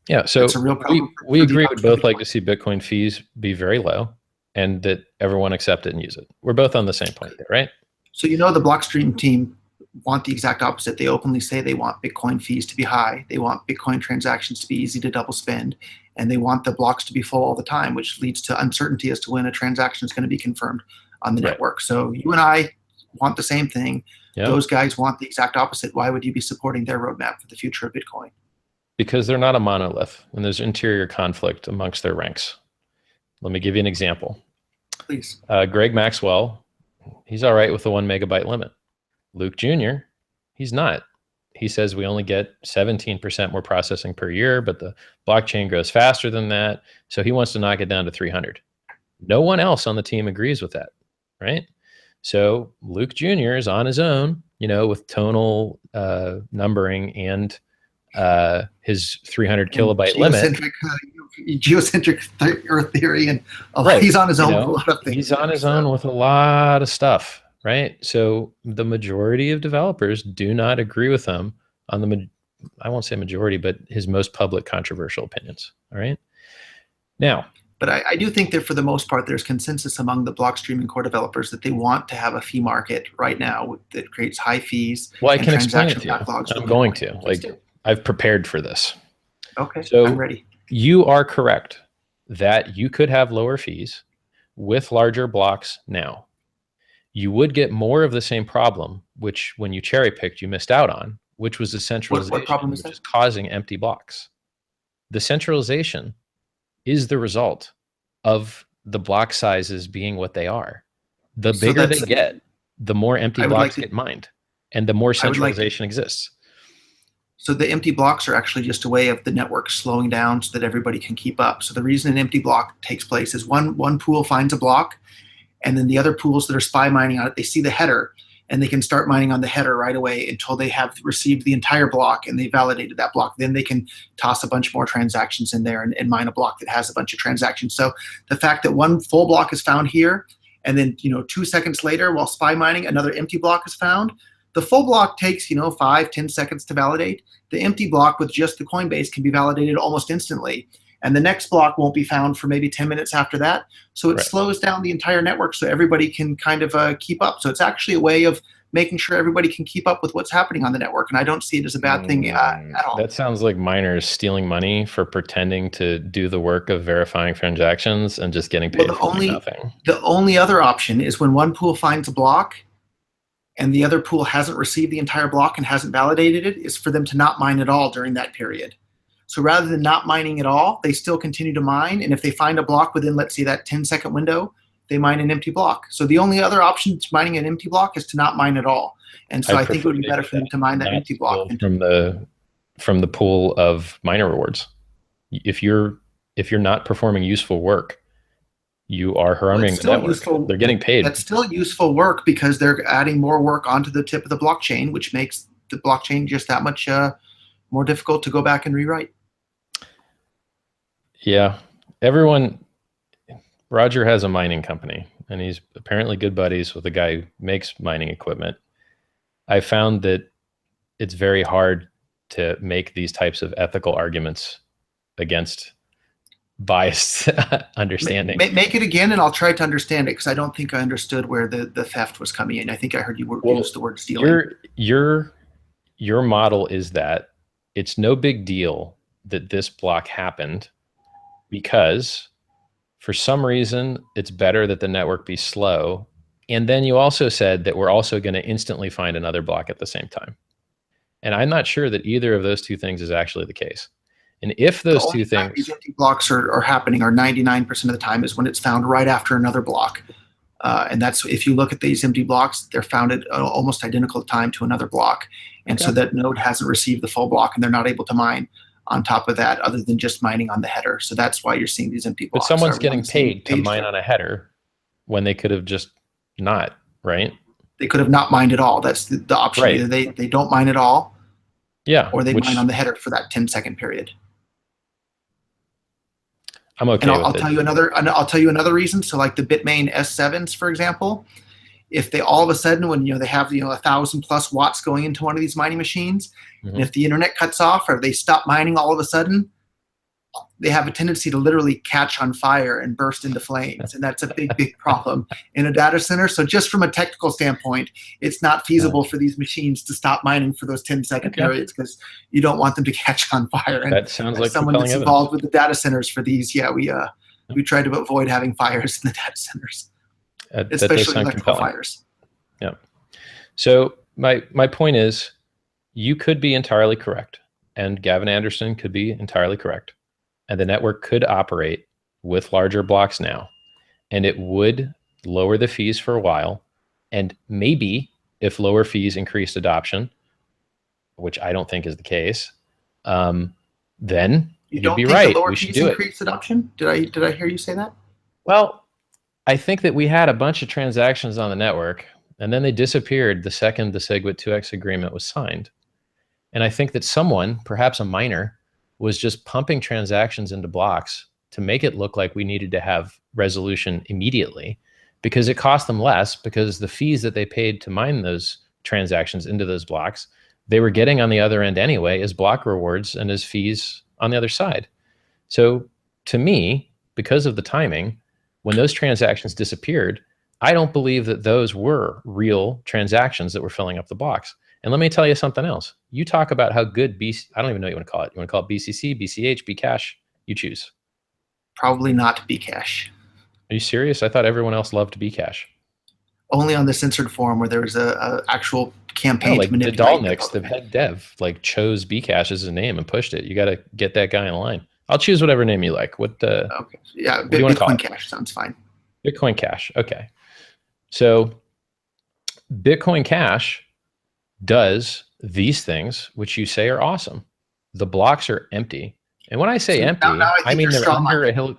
Yeah, so it's a real problem. We agree. We'd both like to see Bitcoin fees be very low, and that everyone accept it and use it. We're both on the same point there, right? So the Blockstream team want the exact opposite. They openly say they want Bitcoin fees to be high. They want Bitcoin transactions to be easy to double spend. And they want the blocks to be full all the time, which leads to uncertainty as to when a transaction is going to be confirmed on the network. So you and I want the same thing. Yep. Those guys want the exact opposite. Why would you be supporting their roadmap for the future of Bitcoin? Because they're not a monolith, and there's interior conflict amongst their ranks. Let me give you an example. Please. Greg Maxwell, he's all right with the 1 megabyte limit. Luke Jr., he's not. He says we only get 17% more processing per year, but the blockchain grows faster than that. So he wants to knock it down to 300. No one else on the team agrees with that, right? So Luke Jr. is on his own, with tonal numbering and his 300 kilobyte limit. Geocentric Earth theory, and he's on his own with a lot of things. He's on his own with a lot of stuff. Right. So the majority of developers do not agree with him on I won't say majority, but his most public controversial opinions. All right. Now, but I do think that for the most part, there's consensus among the Blockstream and core developers that they want to have a fee market right now that creates high fees. Well, I can explain it to you. I'm going to. I've prepared for this. Okay. So I'm ready. You are correct that you could have lower fees with larger blocks now. You would get more of the same problem, which when you cherry picked, you missed out on, which was the centralization, what problem is that? Which is causing empty blocks. The centralization is the result of the block sizes being what they are. The bigger they get, the more empty blocks get mined, and the more centralization exists. So the empty blocks are actually just a way of the network slowing down so that everybody can keep up. So the reason an empty block takes place is one pool finds a block, and then the other pools that are SPI mining on it, they see the header, and they can start mining on the header right away until they have received the entire block and they validated that block. Then they can toss a bunch more transactions in there and mine a block that has a bunch of transactions. So the fact that one full block is found here, and then 2 seconds later, while SPI mining, another empty block is found. The full block takes 5-10 seconds to validate. The empty block with just the Coinbase can be validated almost instantly. And the next block won't be found for maybe 10 minutes after that. So it slows down the entire network so everybody can kind of keep up. So it's actually a way of making sure everybody can keep up with what's happening on the network. And I don't see it as a bad thing at all. That sounds like miners stealing money for pretending to do the work of verifying transactions and just getting paid for nothing. The only other option is when one pool finds a block and the other pool hasn't received the entire block and hasn't validated it, is for them to not mine at all during that period. So rather than not mining at all, they still continue to mine. And if they find a block within, let's say, that 10-second window, they mine an empty block. So the only other option to mining an empty block is to not mine at all. And so I think it would be better for them to mine that empty block. From the pool of miner rewards. If you're not performing useful work, you are harming the network. They're getting paid. That's still useful work because they're adding more work onto the tip of the blockchain, which makes the blockchain just that much more difficult to go back and rewrite. Yeah. Roger has a mining company, and he's apparently good buddies with a guy who makes mining equipment. I found that it's very hard to make these types of ethical arguments against biased understanding. Make it again, and I'll try to understand it, because I don't think I understood where the theft was coming in. I think I heard you use the word stealing. Your model is that it's no big deal that this block happened because for some reason it's better that the network be slow. And then you also said that we're also going to instantly find another block at the same time. And I'm not sure that either of those two things is actually the case. And if those two things, these empty blocks are happening, are 99% of the time is when it's found right after another block. And that's, if you look at these empty blocks, they're found at almost identical time to another block. And so that node hasn't received the full block, and they're not able to mine on top of that other than just mining on the header. So that's why you're seeing these empty blocks. But someone's getting paid to mine on a header when they could have just not, right? They could have not mined at all. That's the option. Right. Either they don't mine at all, or they mine on the header for that 10-second period. I'm okay. And I'll tell you another reason. So like the Bitmain S7s, for example, if they all of a sudden, when they have 1,000+ watts going into one of these mining machines, and if the internet cuts off or they stop mining all of a sudden, they have a tendency to literally catch on fire and burst into flames, and that's a big problem in a data center. So just from a technical standpoint, it's not feasible for these machines to stop mining for those 10-second periods, because you don't want them to catch on fire. And that sounds like someone that's involved with the data centers for these. Yeah, we try to avoid having fires in the data centers, especially electrical fires. Yeah. So my point is, you could be entirely correct, and Gavin Anderson could be entirely correct. And the network could operate with larger blocks now, and it would lower the fees for a while. And maybe if lower fees increased adoption, which I don't think is the case, then you'd be right. Lower fees increased adoption? Did I hear you say that? Well, I think that we had a bunch of transactions on the network, and then they disappeared the second the SegWit 2x agreement was signed. And I think that someone, perhaps a miner, was just pumping transactions into blocks to make it look like we needed to have resolution immediately, because it cost them less, because the fees that they paid to mine those transactions into those blocks, they were getting on the other end anyway as block rewards and as fees on the other side. So to me, because of the timing, when those transactions disappeared, I don't believe that those were real transactions that were filling up the blocks. And let me tell you something else. You talk about how good I don't even know what you want to call it. You want to call it BCC, BCH, Bcash? You choose. Probably not Bcash. Are you serious? I thought everyone else loved Bcash. Only on the censored forum where there was a actual campaign to manipulate. The Dalniks, the head dev, chose Bcash as his name and pushed it. You got to get that guy in line. I'll choose whatever name you like. Okay. Yeah, Bitcoin Cash sounds fine. Bitcoin Cash. Okay. So Bitcoin Cash does these things, which you say are awesome, the blocks are empty. And when I say So empty, now I I think mean you're they're strong under on a hill.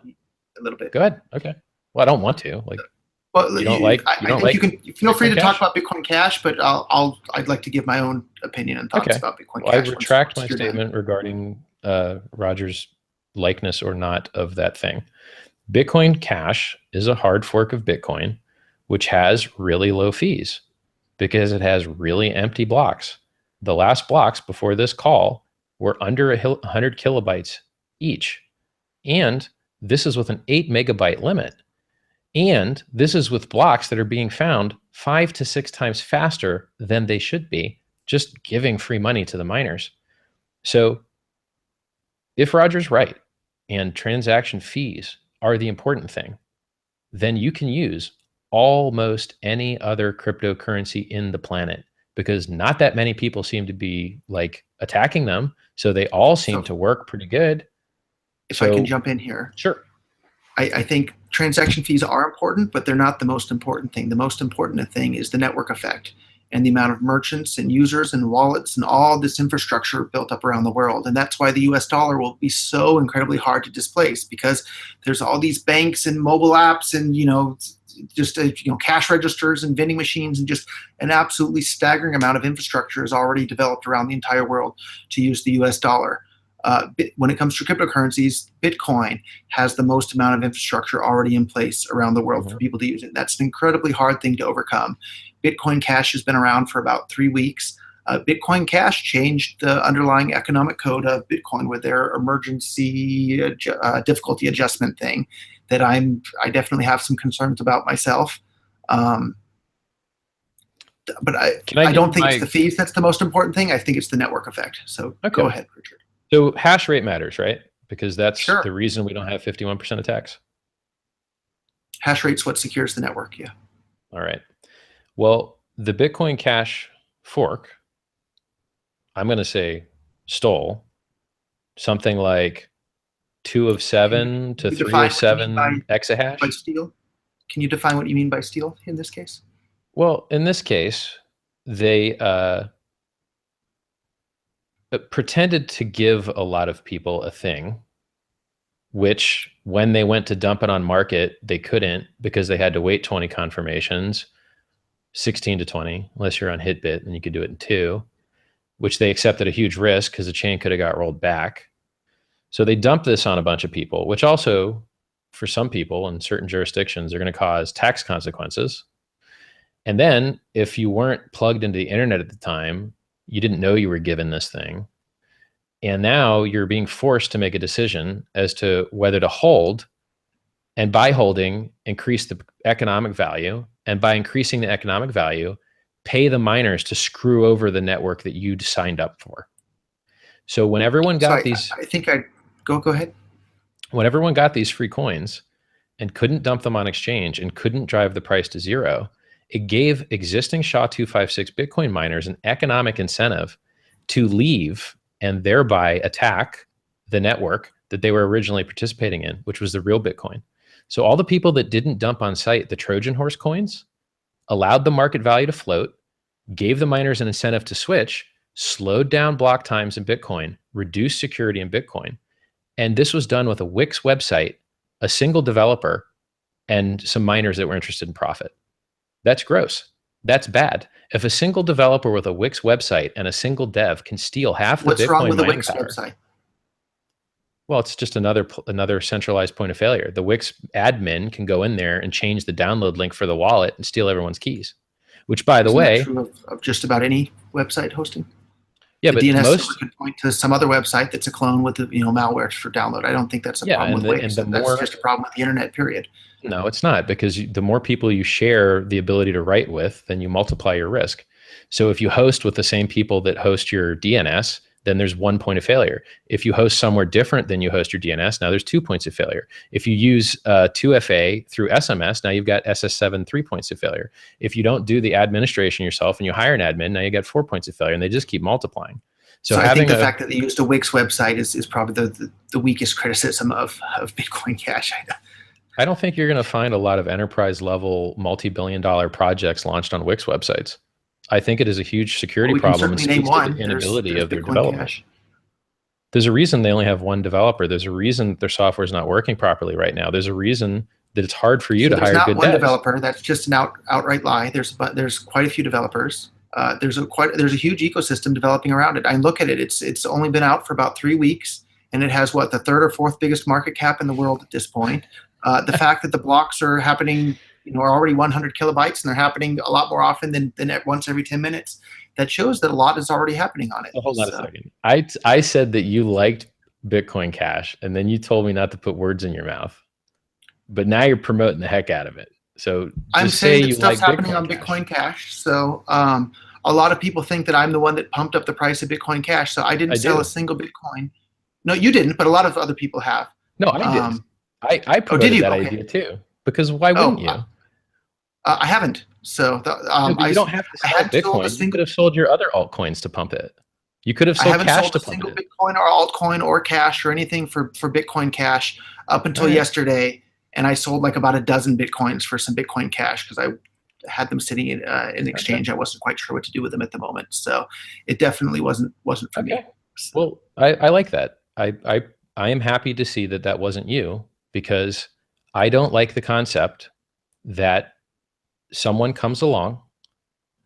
a little bit. Go ahead. Okay. Well, I don't want to. Like, Well, you don't like. You I don't think like you can feel free Bitcoin to talk Cash? about Bitcoin Cash, but I'd like to give my own opinion and thoughts Okay. about Bitcoin Well, I Cash retract my once you're done. statement regarding Roger's likeness or not of that thing. Bitcoin Cash is a hard fork of Bitcoin, which has really low fees because it has really empty blocks. The last blocks before this call were under 100 kilobytes each. And this is with an 8 megabyte limit. And this is with blocks that are being found 5 to 6 times faster than they should be, just giving free money to the miners. So if Roger's right and transaction fees are the important thing, then you can use almost any other cryptocurrency in the planet because not that many people seem to be like attacking them. So they all seem So to work pretty good. if I can So jump in here, sure. I think transaction fees are important, but they're not the most important thing. The most important thing is the network effect and the amount of merchants and users and wallets and all this infrastructure built up around the world. And that's why the US dollar will be so incredibly hard to displace because there's all these banks and mobile apps and, just cash registers and vending machines and just an absolutely staggering amount of infrastructure is already developed around the entire world to use the US dollar. When it comes to cryptocurrencies, Bitcoin has the most amount of infrastructure already in place around the world for people to use it. That's an incredibly hard thing to overcome. Bitcoin Cash has been around for about 3 weeks. Bitcoin Cash changed the underlying economic code of Bitcoin with their emergency difficulty adjustment thing that I definitely have some concerns about myself. But I don't think it's the fees that's the most important thing. I think it's the network effect. So Go ahead, Richard. So hash rate matters, right? Because that's Sure. the reason we don't have 51% attacks. Hash rate's what secures the network, yeah. All right. Well, the Bitcoin Cash fork, I'm going to say stole something like 2 of 7 to 3 of 7 exahash. By steal? Can you define what you mean by steal in this case? Well, in this case, they pretended to give a lot of people a thing, which when they went to dump it on market, they couldn't because they had to wait 20 confirmations, 16 to 20, unless you're on Hitbit, and you could do it in 2, which they accepted a huge risk because the chain could have got rolled back. So they dumped this on a bunch of people, which also, for some people in certain jurisdictions, are going to cause tax consequences. And then if you weren't plugged into the internet at the time, you didn't know you were given this thing. And now you're being forced to make a decision as to whether to hold, and by holding, increase the economic value. And by increasing the economic value, pay the miners to screw over the network that you'd signed up for. So when everyone got these... I think go ahead. When everyone got these free coins and couldn't dump them on exchange and couldn't drive the price to zero, it gave existing SHA-256 Bitcoin miners an economic incentive to leave and thereby attack the network that they were originally participating in, which was the real Bitcoin. So all the people that didn't dump on site the Trojan horse coins allowed the market value to float, gave the miners an incentive to switch, slowed down block times in Bitcoin, reduced security in Bitcoin. And this was done with a Wix website, a single developer, and some miners that were interested in profit. That's gross. That's bad. If a single developer with a Wix website and a single dev can steal half the Bitcoin What's wrong with the mining Wix power, website? well, it's just another centralized point of failure. The Wix admin can go in there and change the download link for the wallet and steal everyone's keys. Which, by the way, Isn't that true of just about any website hosting? Yeah, the but DNS most server could point to some other website that's a clone with the malware for download. I don't think that's a problem with Wix. That's just a problem with the internet, period. No, it's not, because the more people you share the ability to write with, then you multiply your risk. So if you host with the same people that host your DNS, then there's 1 point of failure. If you host somewhere different than you host your DNS, now there's 2 points of failure. If you use 2FA through SMS, now you've got SS7, 3 points of failure. If you don't do the administration yourself and you hire an admin, now you got 4 points of failure, and they just keep multiplying. So I think the fact that they used a Wix website is probably the weakest criticism of Bitcoin Cash. I don't think you're going to find a lot of enterprise level multi-billion-dollar projects launched on Wix websites. I think it is a huge security Well, we can problem and certainly name speaks to the one. inability There's of their Bitcoin development. Cash. There's a reason they only have one developer. There's a reason their software is not working properly right now. There's a reason that it's hard for you So to there's hire not good one devs. developer. That's just an outright lie. There's quite a few developers. There's a huge ecosystem developing around it. I look at it. It's only been out for about 3 weeks, and it has what, the third or fourth biggest market cap in the world at this point. The fact that the blocks are happening, are already 100 kilobytes, and they're happening a lot more often than at once every 10 minutes. That shows that a lot is already happening on it. So hold on a second. I said that you liked Bitcoin Cash, and then you told me not to put words in your mouth. But now you're promoting the heck out of it. So I'm saying that stuff's happening Bitcoin on Cash. Bitcoin Cash. So a lot of people think that I'm the one that pumped up the price of Bitcoin Cash. So I didn't sell a single Bitcoin. No, you didn't, but a lot of other people have. No, I did. I promoted that idea too. Because why wouldn't you? I haven't. So you don't have to sell Bitcoin. You could have sold your other altcoins to pump it. You could have sold Cash to pump it. I haven't sold a single Bitcoin or altcoin or Cash or anything for Bitcoin Cash up until yesterday. And I sold like about a dozen Bitcoins for some Bitcoin Cash because I had them sitting in exchange. I wasn't quite sure what to do with them at the moment. So it definitely wasn't for me. Well, I like that. I am happy to see that wasn't you, because I don't like the concept that someone comes along,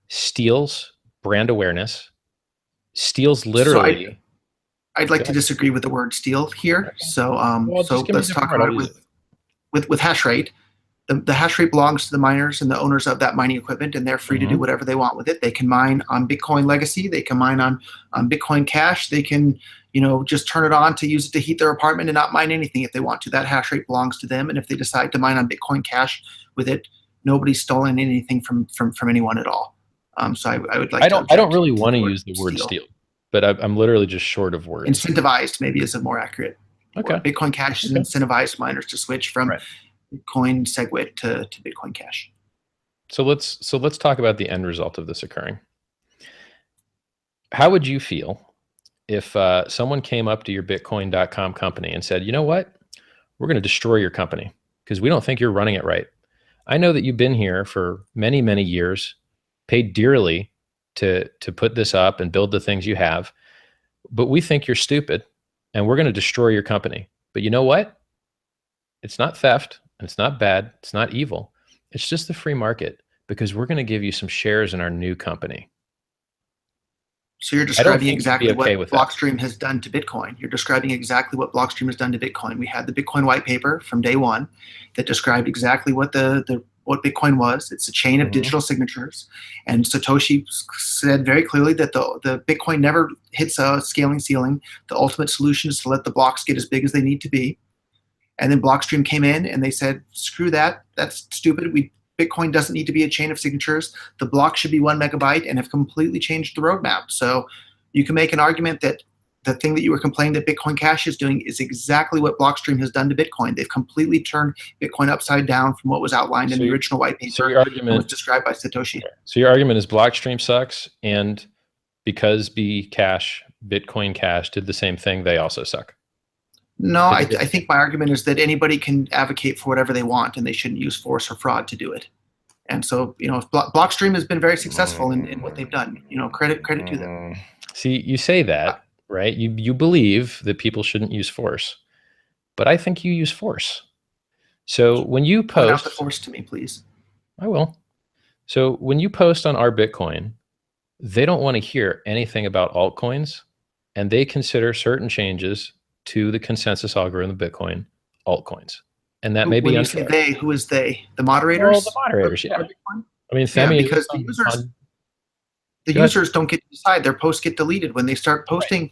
steals brand awareness, steals literally. So I'd like to disagree with the word steal here. Okay. So let's talk about it with hash rate. The hash rate belongs to the miners and the owners of that mining equipment, and they're free to do whatever they want with it. They can mine on Bitcoin Legacy. They can mine on Bitcoin Cash. They can, just turn it on to use it to heat their apartment and not mine anything if they want to. That hash rate belongs to them. And if they decide to mine on Bitcoin Cash with it, nobody's stolen anything from anyone at all. So I would like. I don't really want to use the word steal, but I'm literally just short of words. Incentivized maybe is a more accurate. Okay. Bitcoin Cash is incentivized miners to switch from Bitcoin SegWit to Bitcoin Cash. So let's talk about the end result of this occurring. How would you feel if someone came up to your Bitcoin.com company and said, you know what, we're going to destroy your company because we don't think you're running it right. I know that you've been here for many, many years, paid dearly to put this up and build the things you have, but we think you're stupid and we're going to destroy your company. But you know what? It's not theft. It's not bad. It's not evil. It's just the free market, because we're going to give you some shares in our new company. So you're describing exactly what Blockstream has done to Bitcoin. You're describing exactly what Blockstream has done to Bitcoin. We had the Bitcoin white paper from day one that described exactly what what Bitcoin was. It's a chain of digital signatures. And Satoshi said very clearly that the Bitcoin never hits a scaling ceiling. The ultimate solution is to let the blocks get as big as they need to be. And then Blockstream came in and they said, screw that. That's stupid. Bitcoin doesn't need to be a chain of signatures. The block should be 1 megabyte, and have completely changed the roadmap. So you can make an argument that the thing that you were complaining that Bitcoin Cash is doing is exactly what Blockstream has done to Bitcoin. They've completely turned Bitcoin upside down from what was outlined in the original white paper. So your argument was described by Satoshi. So your argument is Blockstream sucks, and because Bitcoin Cash did the same thing, they also suck. No, I think my argument is that anybody can advocate for whatever they want, and they shouldn't use force or fraud to do it. And so, Blockstream has been very successful in what they've done. Credit to them. See, you say that, right? You believe that people shouldn't use force, but I think you use force. So when you post, point out the force to me, please. I will. So when you post on our Bitcoin, they don't want to hear anything about altcoins, and they consider certain changes to the consensus algorithm of Bitcoin altcoins. And that may be unfair. When you say they, who is they? The moderators? Well, the moderators, yeah. I mean, because the users don't get to decide. Their posts get deleted. When they start posting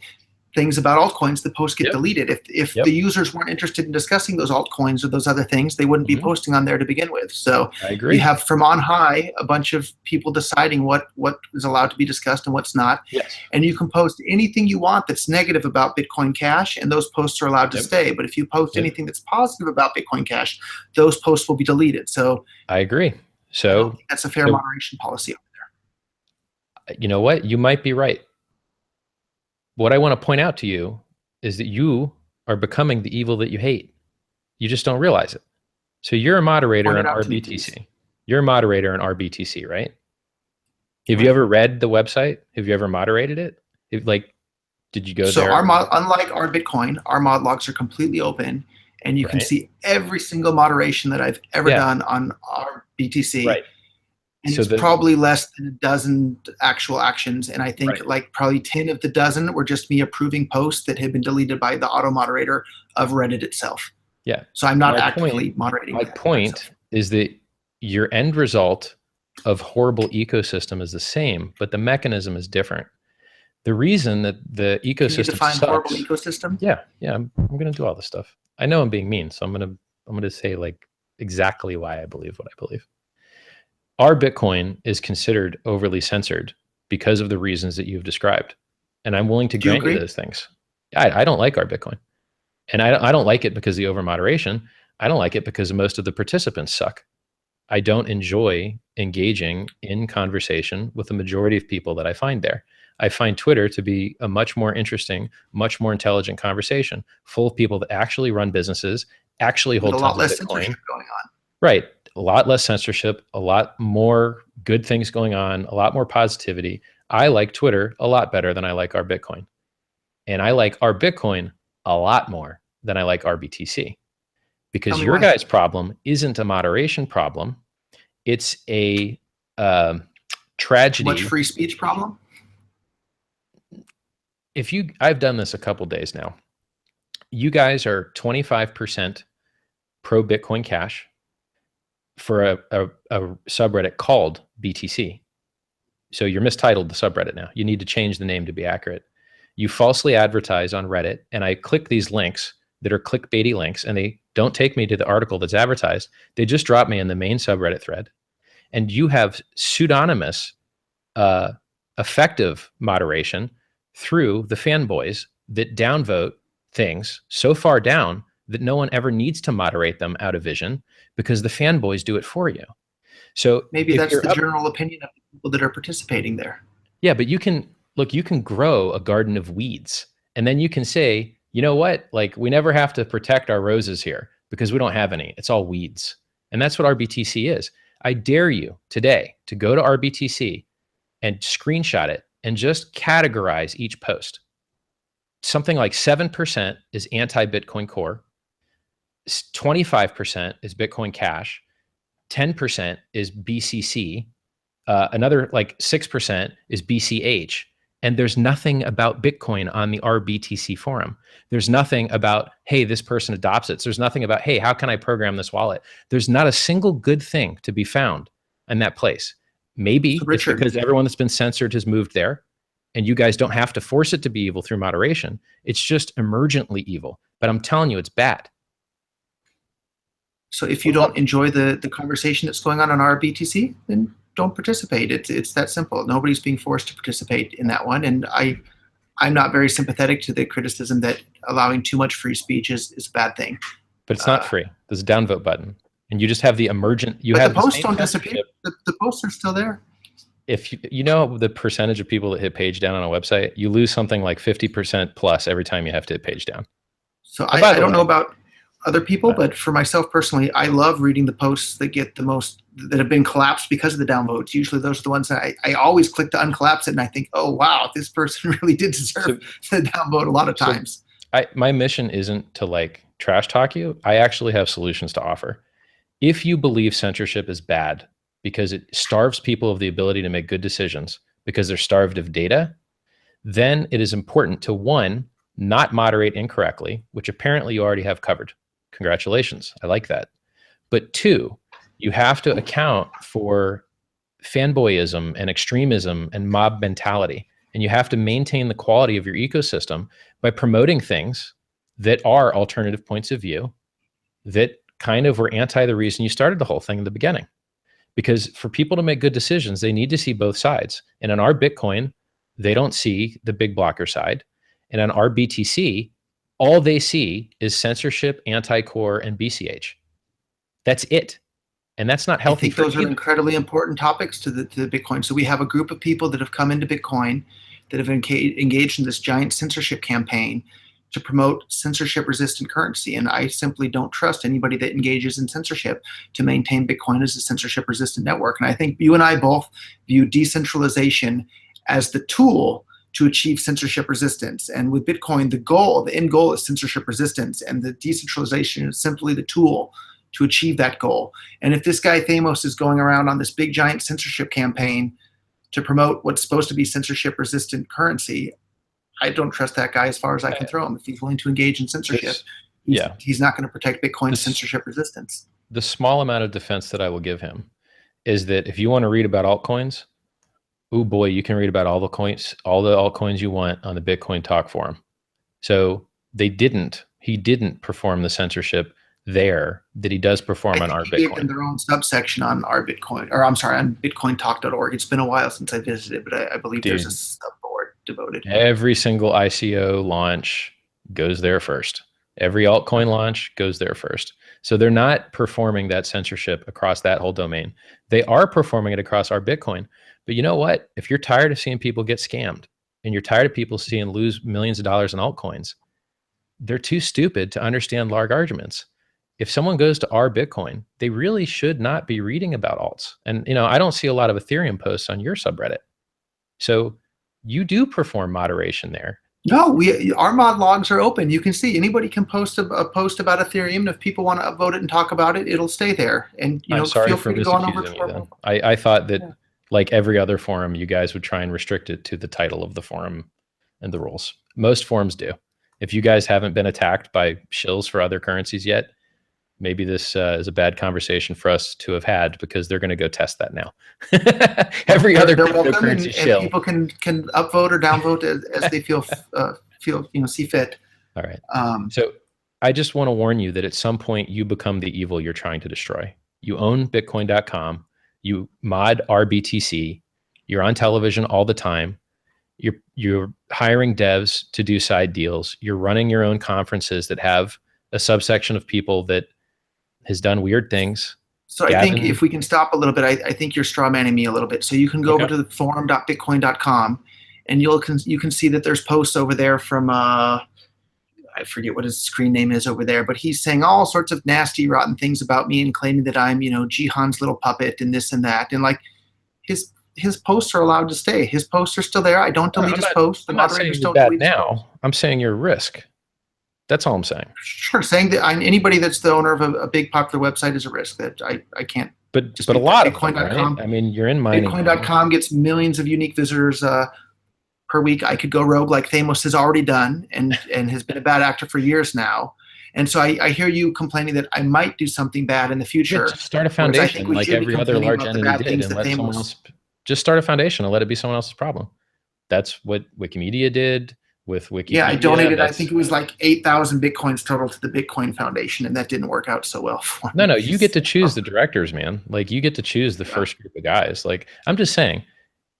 things about altcoins, the posts get deleted. If the users weren't interested in discussing those altcoins or those other things, they wouldn't be posting on there to begin with. So I agree. You have from on high a bunch of people deciding what is allowed to be discussed and what's not. Yes. And you can post anything you want that's negative about Bitcoin Cash, and those posts are allowed to stay. But if you post anything that's positive about Bitcoin Cash, those posts will be deleted. So I agree. So that's a fair moderation policy over there. You know what? You might be right. What I want to point out to you is that you are becoming the evil that you hate. You just don't realize it. So you're a moderator on RBTC. You're a moderator on RBTC, right? Have you Right. ever read the website? Have you ever moderated it? Like, did you go So there? unlike our Bitcoin, our mod logs are completely open, and you can Right. see every single moderation that I've ever Yeah. done on our BTC. Right. And So it's probably less than a dozen actual actions. And I think right. like probably 10 of the dozen were just me approving posts that had been deleted by the auto moderator of Reddit itself. Yeah. So I'm not My point, actively moderating my that point myself. is that your end result of horrible ecosystem is the same, but the mechanism is different. The reason that the Can you ecosystem define horrible sucks. ecosystem? Yeah, I'm gonna do all this stuff. I know I'm being mean, so I'm gonna say like exactly why I believe what I believe. Our Bitcoin is considered overly censored because of the reasons that you've described, and I'm willing to Do you grant you agree? those things. I don't like our Bitcoin, and I don't like it because of the over moderation. I don't like it because most of the participants suck. I don't enjoy engaging in conversation with the majority of people that I find there. I find Twitter to be a much more interesting, much more intelligent conversation, full of people that actually run businesses, actually With a hold lot tons of less Bitcoin. censorship going on. Right. A lot less censorship, a lot more good things going on, a lot more positivity. I like Twitter a lot better than I like our Bitcoin. And I like our Bitcoin a lot more than I like our BTC, Tell because me your why. guys' problem isn't a moderation problem. It's a Too much tragedy. free speech problem? I've done this a couple days now. You guys are 25% pro Bitcoin Cash for a subreddit called BTC. So you're mistitled the subreddit now. You need to change the name to be accurate. You falsely advertise on Reddit, and I click these links that are clickbaity links, and they don't take me to the article that's advertised. They just drop me in the main subreddit thread. And you have pseudonymous, effective moderation through the fanboys that downvote things so far down that no one ever needs to moderate them out of vision, because the fanboys do it for you. So Maybe if that's you're the up, general opinion of the people that are participating there. yeah, but you can grow a garden of weeds, and then you can say, you know what? Like, we never have to protect our roses here because we don't have any. It's all weeds. And that's what RBTC is. I dare you today to go to RBTC and screenshot it and just categorize each post. Something like 7% is anti Bitcoin Core, 25% is Bitcoin Cash, 10% is BCC, another like 6% is BCH. And there's nothing about Bitcoin on the RBTC forum. There's nothing about, hey, this person adopts it. So there's nothing about, hey, how can I program this wallet? There's not a single good thing to be found in that place. So Maybe it's Richard, because everyone that's been censored has moved there, and you guys don't have to force it to be evil through moderation. It's just emergently evil. But I'm telling you, it's bad. so if you don't enjoy the conversation that's going on our BTC, then don't participate. It's that simple. Nobody's being forced to participate in that one. And I'm not very sympathetic to the criticism that allowing too much free speech is a bad thing. But it's not free. There's a downvote button, and you just have the emergent. You But the have the posts same don't disappear. censorship. The posts are still there. If you know the percentage of people that hit page down on a website, you lose something like 50% plus every time you have to hit page down. So Oh, by I the don't know way, about other people, but for myself personally, I love reading the posts that get the most, that have been collapsed because of the downvotes. Usually those are the ones that I always click to uncollapse it, and I think, oh, wow, this person really did deserve the downvote a lot of times. My mission isn't to like trash talk you. I actually have solutions to offer. If you believe censorship is bad because it starves people of the ability to make good decisions because they're starved of data, then it is important to, one, not moderate incorrectly, which apparently you already have covered. Congratulations. I like that. But two, you have to account for fanboyism and extremism and mob mentality. And you have to maintain the quality of your ecosystem by promoting things that are alternative points of view that kind of were anti the reason you started the whole thing in the beginning. Because for people to make good decisions, they need to see both sides. And in our Bitcoin, they don't see the big blocker side. And on our BTC, all they see is censorship, anti-core, and BCH. That's it. And that's not I healthy think for those are either. incredibly important topics to the Bitcoin. So we have a group of people that have come into Bitcoin that have engaged in this giant censorship campaign to promote censorship-resistant currency. And I simply don't trust anybody that engages in censorship to maintain Bitcoin as a censorship-resistant network. And I think you and I both view decentralization as the tool to achieve censorship resistance. And with Bitcoin, the end goal is censorship resistance, and the decentralization is simply the tool to achieve that goal. And if this guy Thamos is going around on this big giant censorship campaign to promote what's supposed to be censorship resistant currency, I don't trust that guy as far as I can throw him. If he's willing to engage in censorship, he's not going to protect Bitcoin's censorship resistance. The small amount of defense that I will give him is that if you want to read about altcoins, oh boy, you can read about all the altcoins you want on the Bitcoin Talk forum. So he didn't perform the censorship there that he does perform on our Bitcoin. They gave them their own subsection on our Bitcoin, or I'm sorry, on BitcoinTalk.org. It's been a while since I visited, but I believe there's a subboard devoted. Every single ICO launch goes there first. Every altcoin launch goes there first. So they're not performing that censorship across that whole domain. They are performing it across our Bitcoin. But you know what? If you're tired of seeing people get scammed and you're tired of people seeing lose millions of dollars in altcoins, they're too stupid to understand large arguments. If someone goes to our Bitcoin, they really should not be reading about alts. And I don't see a lot of Ethereum posts on your subreddit. So you do perform moderation there. No, our mod logs are open. You can see anybody can post a post about Ethereum, and if people want to upvote it and talk about it, it'll stay there. And feel free to go on over to I thought that like every other forum, you guys would try and restrict it to the title of the forum and the rules. Most forums do. If you guys haven't been attacked by shills for other currencies yet, maybe this is a bad conversation for us to have had, because they're going to go test that now. Every other cryptocurrency shill. And people can upvote or downvote as they feel see fit. All right. So I just want to warn you that at some point you become the evil you're trying to destroy. You own Bitcoin.com. You mod RBTC. You're on television all the time. You're hiring devs to do side deals. You're running your own conferences that have a subsection of people that has done weird things. So I think if we can stop a little bit, I think you're straw manning me a little bit. So you can go over to the forum.bitcoin.com, and you can see that there's posts over there from I forget what his screen name is over there, but he's saying all sorts of nasty, rotten things about me and claiming that I'm, Jihan's little puppet and this and that. And like his posts are allowed to stay. His posts are still there. I don't delete his posts. The moderators don't delete his posts. I'm saying you're a risk. That's all I'm saying. Sure, saying that anybody that's the owner of a big popular website is a risk. That I can't. But a lot of them, right? I mean, you're in mining. Bitcoin.com gets millions of unique visitors per week. I could go rogue like Thamos has already done and has been a bad actor for years now. And so I hear you complaining that I might do something bad in the future. Just start a foundation like every other large entity did, and let someone else. Just start a foundation and let it be someone else's problem. That's what Wikimedia did with Wikipedia. Yeah, I donated. I think it was like 8,000 Bitcoins total to the Bitcoin Foundation, and that didn't work out so well for me. No, you get to choose the directors, man. Like you get to choose the first group of guys. Like I'm just saying,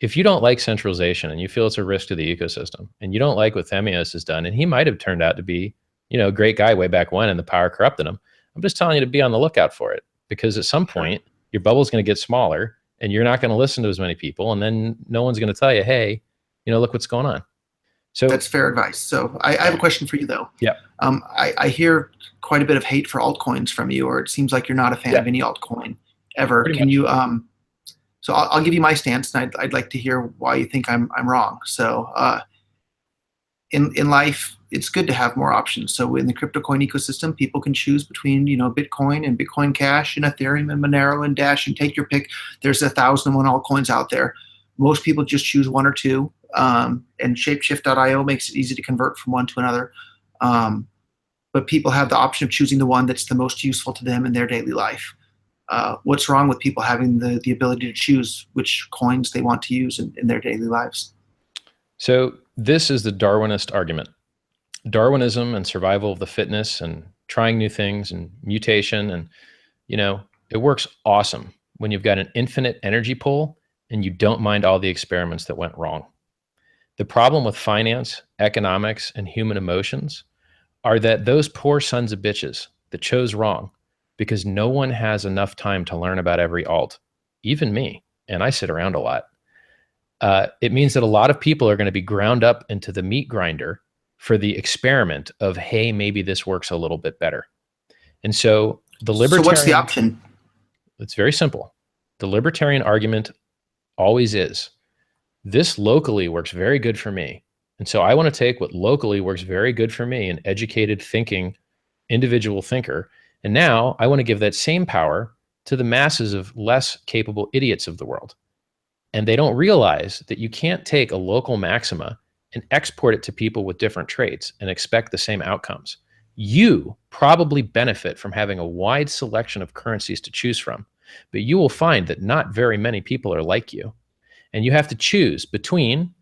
if you don't like centralization and you feel it's a risk to the ecosystem, and you don't like what Themios has done, and he might have turned out to be, a great guy way back when, and the power corrupted him. I'm just telling you to be on the lookout for it, because at some point your bubble's going to get smaller, and you're not going to listen to as many people, and then no one's going to tell you, hey, look what's going on. So that's fair advice. So I have a question for you though. Yeah. I hear quite a bit of hate for altcoins from you, or it seems like you're not a fan of any altcoin ever. Can you? So I'll give you my stance, and I'd like to hear why you think I'm wrong. So in life, it's good to have more options. So in the CryptoCoin ecosystem, people can choose between Bitcoin and Bitcoin Cash and Ethereum and Monero and Dash, and take your pick. There's 1,001 altcoins out there. Most people just choose one or two. And Shapeshift.io makes it easy to convert from one to another. But people have the option of choosing the one that's the most useful to them in their daily life. What's wrong with people having the ability to choose which coins they want to use in their daily lives? So this is the Darwinist argument. Darwinism and survival of the fittest and trying new things and mutation. And, it works awesome when you've got an infinite energy pool and you don't mind all the experiments that went wrong. The problem with finance, economics, and human emotions are that those poor sons of bitches that chose wrong, because no one has enough time to learn about every alt, even me, and I sit around a lot. It means that a lot of people are going to be ground up into the meat grinder for the experiment of, hey, maybe this works a little bit better. And so the libertarian— So what's the option? It's very simple. The libertarian argument always is, this locally works very good for me. And so I want to take what locally works very good for me, an educated, thinking, individual thinker, and now I want to give that same power to the masses of less capable idiots of the world. And they don't realize that you can't take a local maxima and export it to people with different traits and expect the same outcomes. You probably benefit from having a wide selection of currencies to choose from, but you will find that not very many people are like you. And you have to choose between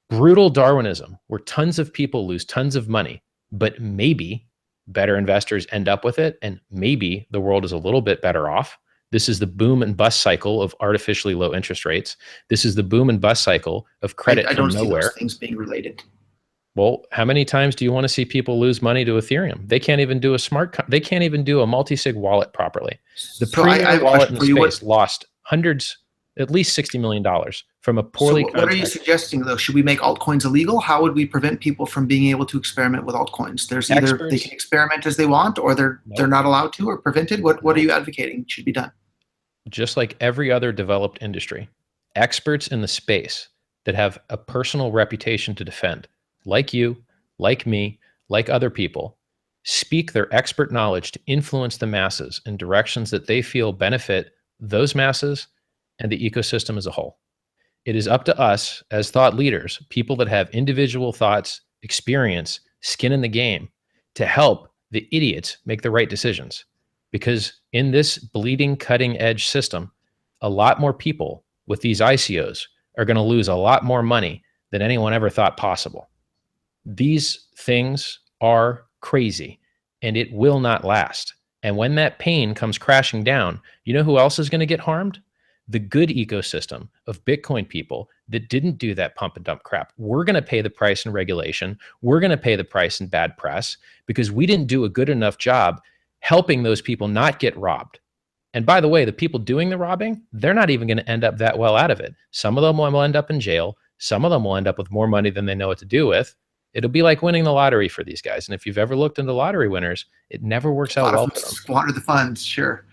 brutal Darwinism, where tons of people lose tons of money, but maybe better investors end up with it, and maybe the world is a little bit better off. This is the boom and bust cycle of artificially low interest rates. This is the boom and bust cycle of credit I from don't nowhere. see those things being related. Well, how many times do you want to see people lose money to Ethereum? They can't even do they can't even do a multi-sig wallet properly. The premier wallet in the space lost hundreds, at least $60 million from a poorly— So what are you suggesting, though? Should we make altcoins illegal? How would we prevent people from being able to experiment with altcoins? There's either they can experiment as they want, or they're not allowed to, or prevented. What are you advocating should be done? Just like every other developed industry, experts in the space that have a personal reputation to defend, like you, like me, like other people, speak their expert knowledge to influence the masses in directions that they feel benefit those masses and the ecosystem as a whole. It is up to us as thought leaders, people that have individual thoughts, experience, skin in the game, to help the idiots make the right decisions. Because in this bleeding, cutting edge system, a lot more people with these ICOs are going to lose a lot more money than anyone ever thought possible. These things are crazy, and it will not last. And when that pain comes crashing down, you know who else is going to get harmed? The good ecosystem of Bitcoin people that didn't do that pump and dump crap. We're going to pay the price in regulation. We're going to pay the price in bad press because we didn't do a good enough job helping those people not get robbed. And by the way, the people doing the robbing, they're not even going to end up that well out of it. Some of them will end up in jail. Some of them will end up with more money than they know what to do with. It'll be like winning the lottery for these guys. And if you've ever looked into lottery winners, it never works out well for them. Squander the funds, sure.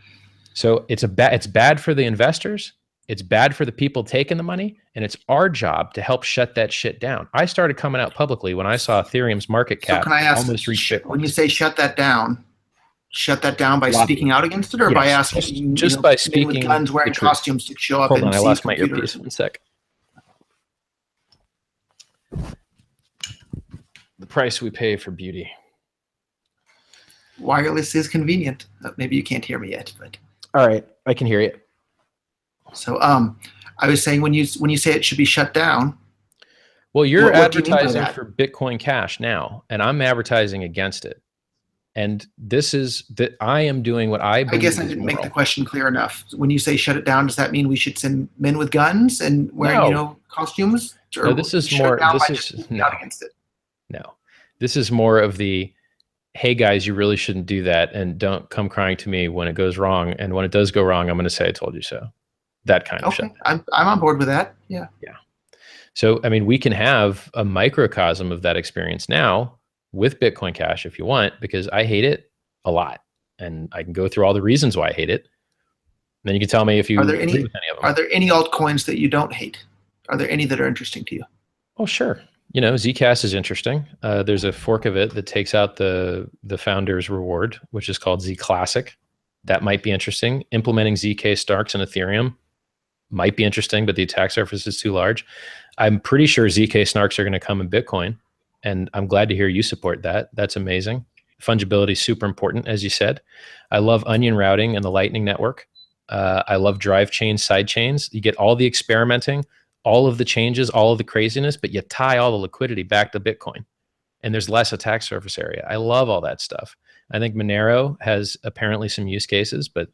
So it's bad for the investors. It's bad for the people taking the money. And it's our job to help shut that shit down. I started coming out publicly when I saw Ethereum's market cap almost reach Bitcoin. When you say shut that down by speaking out against it, or by asking just by speaking with guns, wearing costumes to show up? Hold on, I lost my earpiece. 1 sec. The price we pay for beauty. Wireless is convenient. Maybe you can't hear me yet, but all right, I can hear you. So I was saying, when you say it should be shut down, well, you're advertising for Bitcoin Cash now, and I'm advertising against it. And this is that I am doing what I believe. I guess I didn't make the question clear enough. When you say shut it down, does that mean we should send men with guns and wearing costumes? Or no, this is more. This is no. Against it. No, this is more of the, hey guys, you really shouldn't do that, and don't come crying to me when it goes wrong. And when it does go wrong, I'm going to say I told you so. That kind of shit. I'm on board with that. Yeah. Yeah. So I mean, we can have a microcosm of that experience now with Bitcoin Cash if you want, because I hate it a lot, and I can go through all the reasons why I hate it. And then you can tell me if you agree with any of them. Are there any altcoins that you don't hate? Are there any that are interesting to you? Oh, sure. You know, Zcash is interesting. There's a fork of it that takes out the founder's reward, which is called Z Classic. That might be interesting. Implementing ZK Snarks in Ethereum might be interesting, but the attack surface is too large. I'm pretty sure ZK Snarks are going to come in Bitcoin, and I'm glad to hear you support that. That's amazing. Fungibility is super important, as you said. I love onion routing and the Lightning Network. I love drive chains, side chains. You get all the experimenting, all of the changes, all of the craziness, but you tie all the liquidity back to Bitcoin, and there's less attack surface area. I love all that stuff. I think Monero has apparently some use cases, but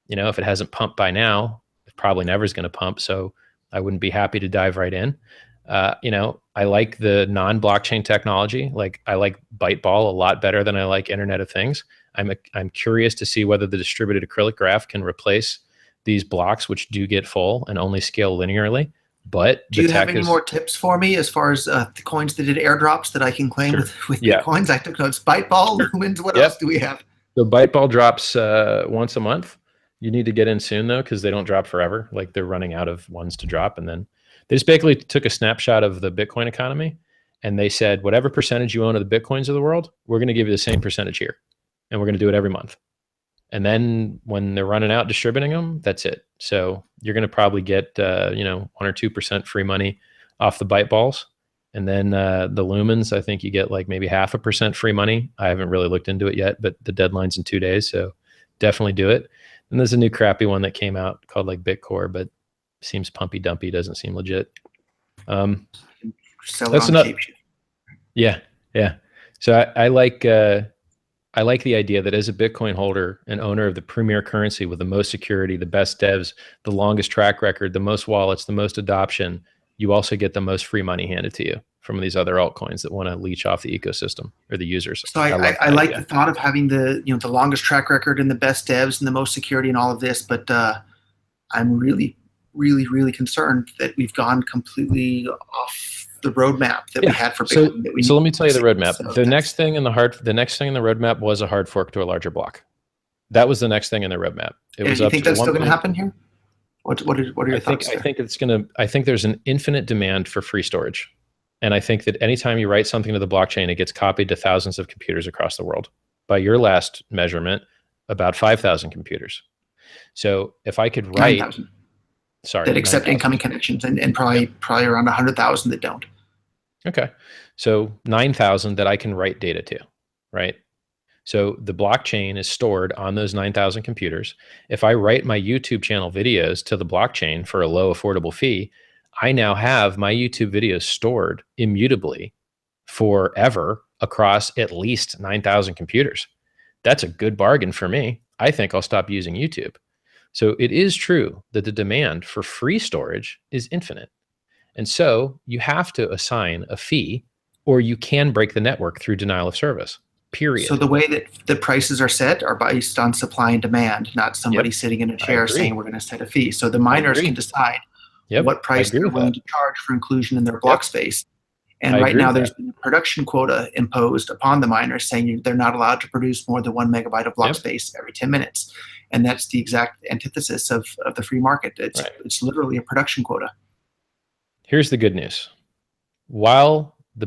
you know, if it hasn't pumped by now, it probably never is going to pump. So I wouldn't be happy to dive right in. You know, I like the non-blockchain technology. Like I like Byteball a lot better than I like Internet of Things. I'm curious to see whether the distributed acrylic graph can replace these blocks, which do get full and only scale linearly. but Do the you have tech any is more tips for me as far as the coins that did airdrops that I can claim sure. with Yeah. Bitcoins? I took notes. Byteball, Sure. Lumens. What else Yep. do we have? The Byteball drops once a month. You need to get in soon though, because they don't drop forever. Like they're running out of ones to drop, and then they just basically took a snapshot of the Bitcoin economy, and they said, whatever percentage you own of the Bitcoins of the world, we're going to give you the same percentage here, and we're going to do it every month. And then when they're running out distributing them, that's it. So you're going to probably get 1 or 2% free money off the Byte balls. And then the Lumens, I think you get like maybe 0.5% free money. I haven't really looked into it yet, but the deadline's in 2 days, so definitely do it. And there's a new crappy one that came out called like Bitcore, but seems pumpy dumpy, doesn't seem legit. Sell it That's on enough. Cape Ship. Yeah. So I like the idea that as a Bitcoin holder and owner of the premier currency with the most security, the best devs, the longest track record, the most wallets, the most adoption, you also get the most free money handed to you from these other altcoins that want to leach off the ecosystem or the users. So I like the thought of having the longest track record and the best devs and the most security and all of this, but I'm really, really, really concerned that we've gone completely off the roadmap that we had for Bitcoin. So let me tell you the roadmap. So the next thing in the roadmap was a hard fork to a larger block. That was the next thing in the roadmap. It was. You think that's still going to happen here? What are your thoughts? I think there's an infinite demand for free storage. And I think that anytime you write something to the blockchain, it gets copied to thousands of computers across the world. By your last measurement, about 5,000 computers. So if I could write 9,000. Sorry, that accept 9,000. incoming connections, and probably around 100,000 that don't. Okay. So 9,000 that I can write data to, right? So the blockchain is stored on those 9,000 computers. If I write my YouTube channel videos to the blockchain for a low affordable fee, I now have my YouTube videos stored immutably forever across at least 9,000 computers. That's a good bargain for me. I think I'll stop using YouTube. So it is true that the demand for free storage is infinite. And so you have to assign a fee, or you can break the network through denial of service, period. So the way that the prices are set are based on supply and demand, not somebody sitting in a chair saying we're going to set a fee. So the miners can decide what price they're willing to charge for inclusion in their block space. And right now there's been a production quota imposed upon the miners saying they're not allowed to produce more than 1 megabyte of block space every 10 minutes. And that's the exact antithesis of the free market. It's literally a production quota. Here's the good news. While the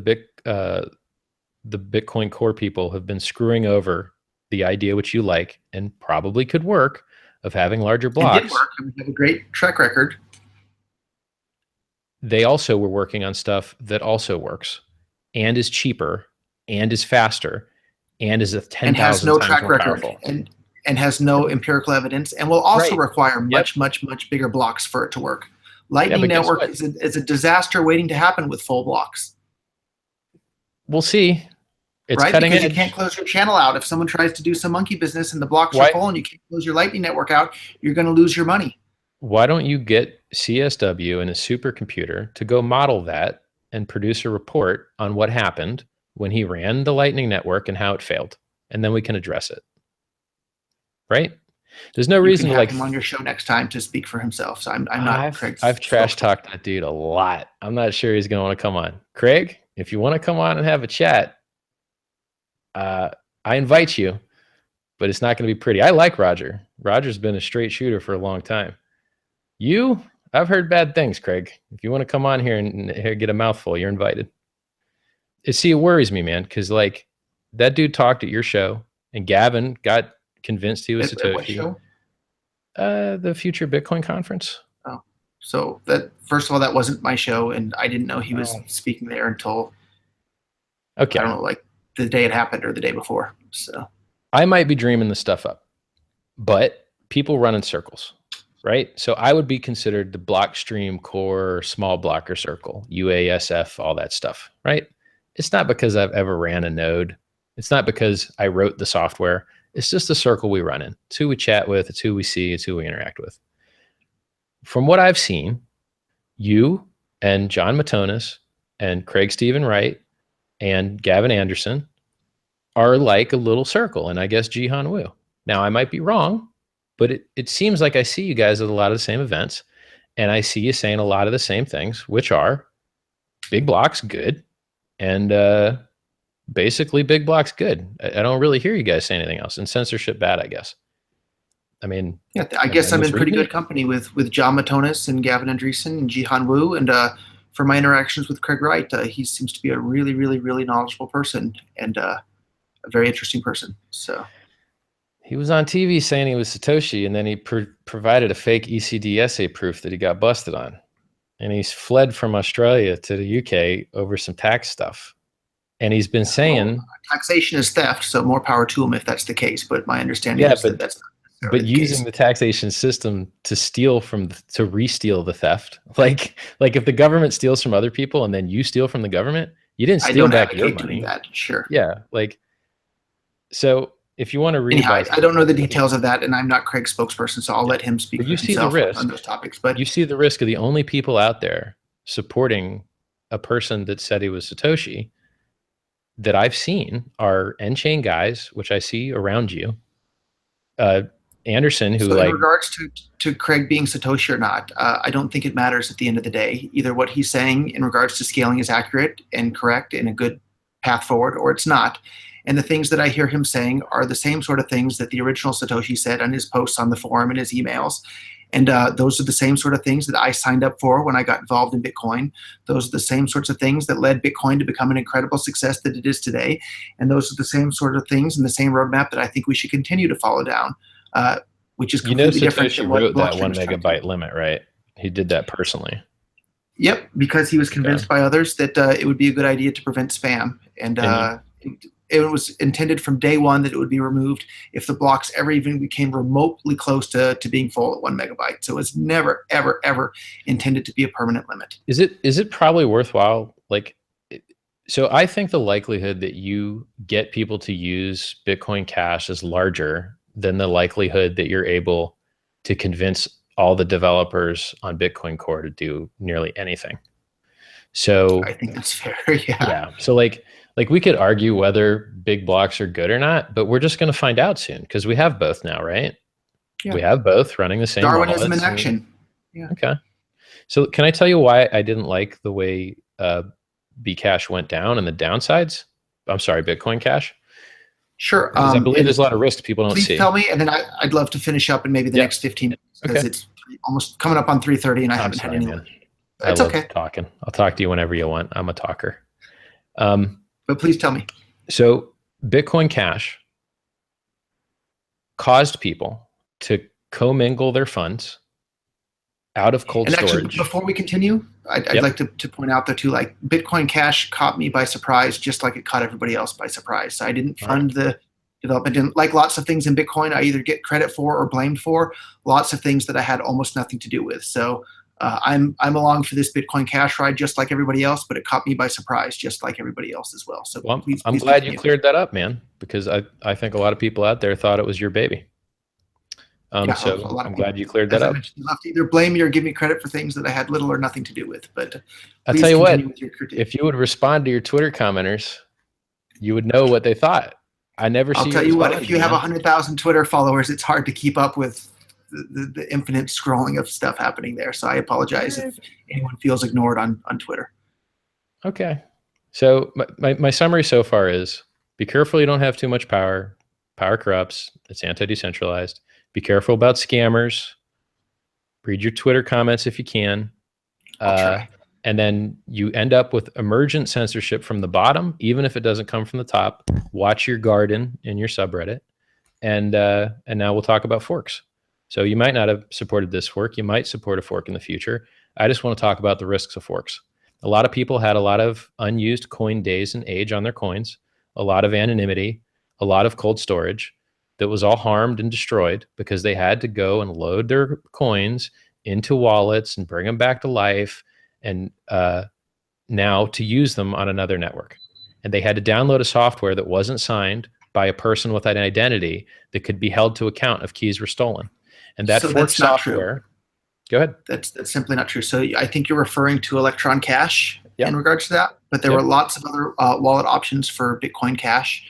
Bitcoin core people have been screwing over the idea, which you like and probably could work, of having larger blocks. It did work. We have a great track record. They also were working on stuff that also works and is cheaper and is faster and is 10,000 times more track record powerful. And has no empirical evidence, and will also require much bigger blocks for it to work. Lightning Network is a disaster waiting to happen with full blocks. We'll see. It's cutting edge. You can't close your channel out. If someone tries to do some monkey business and the blocks are full and you can't close your Lightning Network out, you're going to lose your money. Why don't you get CSW and a supercomputer to go model that and produce a report on what happened when he ran the Lightning Network and how it failed, and then we can address it. Right? There's no reason to have him on your show next time to speak for himself. So I'm not Craig. I've trash talked that dude a lot. I'm not sure he's going to want to come on. Craig, if you want to come on and have a chat, I invite you, but it's not going to be pretty. I like Roger. Roger's been a straight shooter for a long time. I've heard bad things, Craig. If you want to come on here and get a mouthful, you're invited. It worries me, man, because like that dude talked at your show and Gavin got convinced he was Satoshi. The Future Bitcoin Conference. Oh, so that first of all, that wasn't my show, and I didn't know he was speaking there until I don't know, like the day it happened or the day before. So I might be dreaming this stuff up, but people run in circles, right? So I would be considered the Blockstream core small blocker circle, UASF, all that stuff, right? It's not because I've ever ran a node. It's not because I wrote the software. It's just the circle we run in. It's who we chat with. It's who we see. It's who we interact with. From what I've seen, you and John Matonis and Craig Stephen Wright and Gavin Anderson are like a little circle, and I guess Jihan Wu. Now, I might be wrong, but it seems like I see you guys at a lot of the same events, And I see you saying a lot of the same things, which are big blocks good, and basically big blocks good. I don't really hear you guys say anything else, and censorship bad, I guess. I mean, Yeah, I guess I'm in pretty good company with John Matonis and Gavin Andresen and Jihan Wu. And for my interactions with Craig Wright, he seems to be a really, really, really knowledgeable person and a very interesting person. So he was on TV saying he was Satoshi, and then he provided a fake ECDSA proof that he got busted on. And he's fled from Australia to the UK over some tax stuff. And he's been saying... Well, taxation is theft, so more power to him if that's the case. But my understanding is that that's not but using the taxation system to steal from, to re-steal the theft. Like if the government steals from other people and then you steal from the government, you didn't steal back your money. That, sure. Yeah. Like, so if you want to read... Anyhow, I don't know the details of that, and I'm not Craig's spokesperson, so I'll let him speak for himself on those topics. But you see the risk of the only people out there supporting a person that said he was Satoshi that I've seen are N-Chain guys, which I see around you. Anderson, who in regards to Craig being Satoshi or not, I don't think it matters at the end of the day. Either what he's saying in regards to scaling is accurate and correct and a good path forward, or it's not. And the things that I hear him saying are the same sort of things that the original Satoshi said on his posts on the forum and his emails. And those are the same sort of things that I signed up for when I got involved in Bitcoin. Those are the same sorts of things that led Bitcoin to become an incredible success that it is today. And those are the same sort of things and the same roadmap that I think we should continue to follow down, which is completely different. Satoshi wrote that 1 megabyte limit, right? He did that personally. Yep, because he was convinced by others that it would be a good idea to prevent spam. And it was intended from day one that it would be removed if the blocks ever even became remotely close to being full at 1 megabyte. So it's never, ever, ever intended to be a permanent limit. Is it probably worthwhile? Like, so I think the likelihood that you get people to use Bitcoin Cash is larger than the likelihood that you're able to convince all the developers on Bitcoin Core to do nearly anything. So I think that's fair. Yeah. So like we could argue whether big blocks are good or not, but we're just going to find out soon because we have both now, right? Yeah. We have both running the same. Darwinism in action. Yeah. Okay. So can I tell you why I didn't like the way Bcash went down and the downsides? I'm sorry, Bitcoin Cash. Sure. I believe there's a lot of risks people don't see. Please tell me, and then I'd love to finish up in maybe the next 15 minutes because it's almost coming up on 3:30, and I haven't had any. It's okay. Talking. I'll talk to you whenever you want. I'm a talker. But please tell me. So Bitcoin Cash caused people to commingle their funds out of cold storage. Actually, before we continue, I'd like to point out though too, like Bitcoin Cash caught me by surprise, just like it caught everybody else by surprise. So I didn't fund the development. And like lots of things in Bitcoin, I either get credit for or blamed for. Lots of things that I had almost nothing to do with. So I'm along for this Bitcoin Cash ride just like everybody else, but it caught me by surprise just like everybody else as well. So I'm glad you cleared that up, man, because I think a lot of people out there thought it was your baby. So I'm glad you cleared that up. You have to either blame me or give me credit for things that I had little or nothing to do with. But I'll tell you what, if you would respond to your Twitter commenters, you would know what they thought. I never see. I'll tell you what, if you have 100,000 Twitter followers, it's hard to keep up with the infinite scrolling of stuff happening there. So I apologize if anyone feels ignored on Twitter. Okay. So my summary so far is be careful you don't have too much power. Power corrupts. It's anti-decentralized. Be careful about scammers. Read your Twitter comments if you can. And then you end up with emergent censorship from the bottom, even if it doesn't come from the top. Watch your garden in your subreddit. And now we'll talk about forks. So you might not have supported this fork. You might support a fork in the future. I just want to talk about the risks of forks. A lot of people had a lot of unused coin days and age on their coins, a lot of anonymity, a lot of cold storage that was all harmed and destroyed because they had to go and load their coins into wallets and bring them back to life and now to use them on another network. And they had to download a software that wasn't signed by a person with an identity that could be held to account if keys were stolen. And that fork software, go ahead. That's simply not true. So I think you're referring to Electron Cash in regards to that, but there were lots of other wallet options for Bitcoin Cash.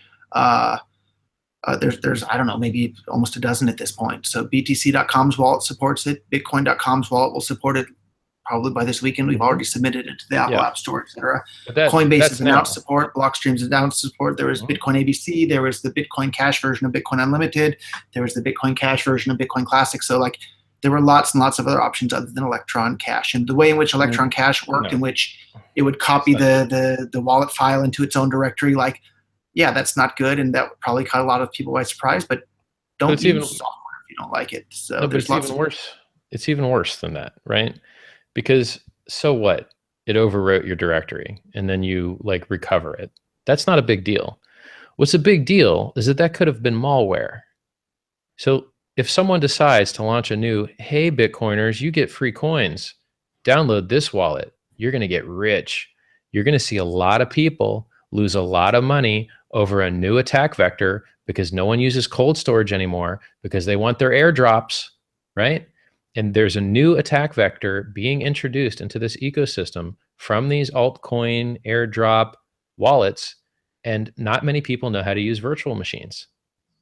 there's I don't know, maybe almost a dozen at this point. So BTC.com's wallet supports it. Bitcoin.com's wallet will support it probably by this weekend. We've already submitted it to the Apple App Store, etc. Coinbase has announced support. Blockstream's announced support. There was Bitcoin ABC. There was the Bitcoin Cash version of Bitcoin Unlimited. There was the Bitcoin Cash version of Bitcoin Classic. So like there were lots and lots of other options other than Electron Cash. And the way in which Electron Cash worked, in which it would copy the wallet file into its own directory, like, yeah, that's not good, and that probably caught a lot of people by surprise. But don't use software if you don't like it. So no, there's lots even worse. It's even worse than that, right? Because so what? It overwrote your directory, and then you like recover it. That's not a big deal. What's a big deal is that could have been malware. So if someone decides to launch a new, hey, Bitcoiners, you get free coins, download this wallet, you're going to get rich. You're going to see a lot of people lose a lot of money over a new attack vector because no one uses cold storage anymore because they want their airdrops, right? And there's a new attack vector being introduced into this ecosystem from these altcoin airdrop wallets, and not many people know how to use virtual machines.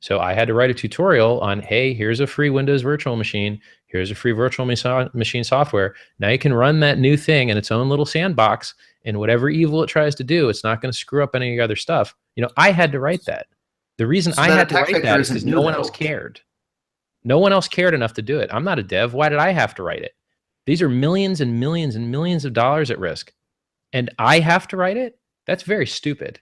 So I had to write a tutorial on, hey, here's a free Windows virtual machine. Here's a free virtual machine software. Now you can run that new thing in its own little sandbox, and whatever evil it tries to do, it's not going to screw up any of your other stuff. You know, I had to write that. The reason I had to write that is because no one else cared. No one else cared enough to do it. I'm not a dev. Why did I have to write it? These are millions and millions and millions of dollars at risk. And I have to write it? That's very stupid.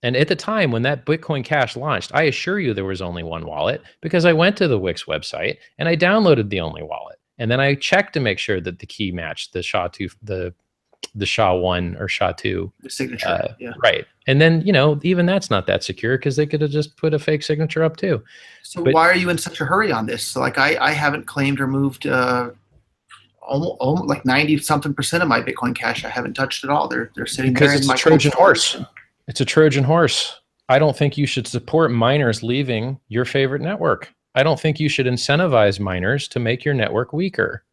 And at the time when that Bitcoin Cash launched, I assure you there was only one wallet because I went to the Wix website and I downloaded the only wallet. And then I checked to make sure that the key matched the SHA-2, the SHA-1 or SHA-2. The signature, yeah. Right. And then, you know, even that's not that secure because they could have just put a fake signature up too. So why are you in such a hurry on this? So like I haven't claimed or moved almost like 90-something% of my Bitcoin Cash. I haven't touched at all. They're sitting there in my Trojan horse. It's a Trojan horse. I don't think you should support miners leaving your favorite network. I don't think you should incentivize miners to make your network weaker.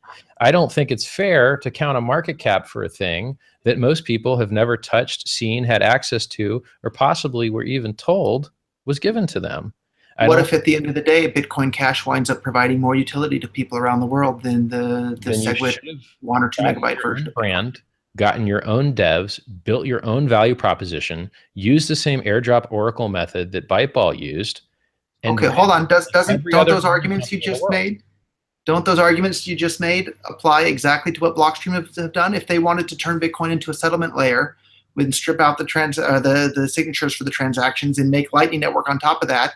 I don't think it's fair to count a market cap for a thing that most people have never touched, seen, had access to, or possibly were even told was given to them. What if at the end of the day, Bitcoin Cash winds up providing more utility to people around the world than the SegWit 1 or 2 megabyte version? Brand, gotten your own devs, built your own value proposition, used the same airdrop Oracle method that Byteball used. Okay, hold on. Don't those arguments you just made? Don't those arguments you just made apply exactly to what Blockstream have done? If they wanted to turn Bitcoin into a settlement layer, and strip out the signatures for the transactions and make Lightning Network on top of that,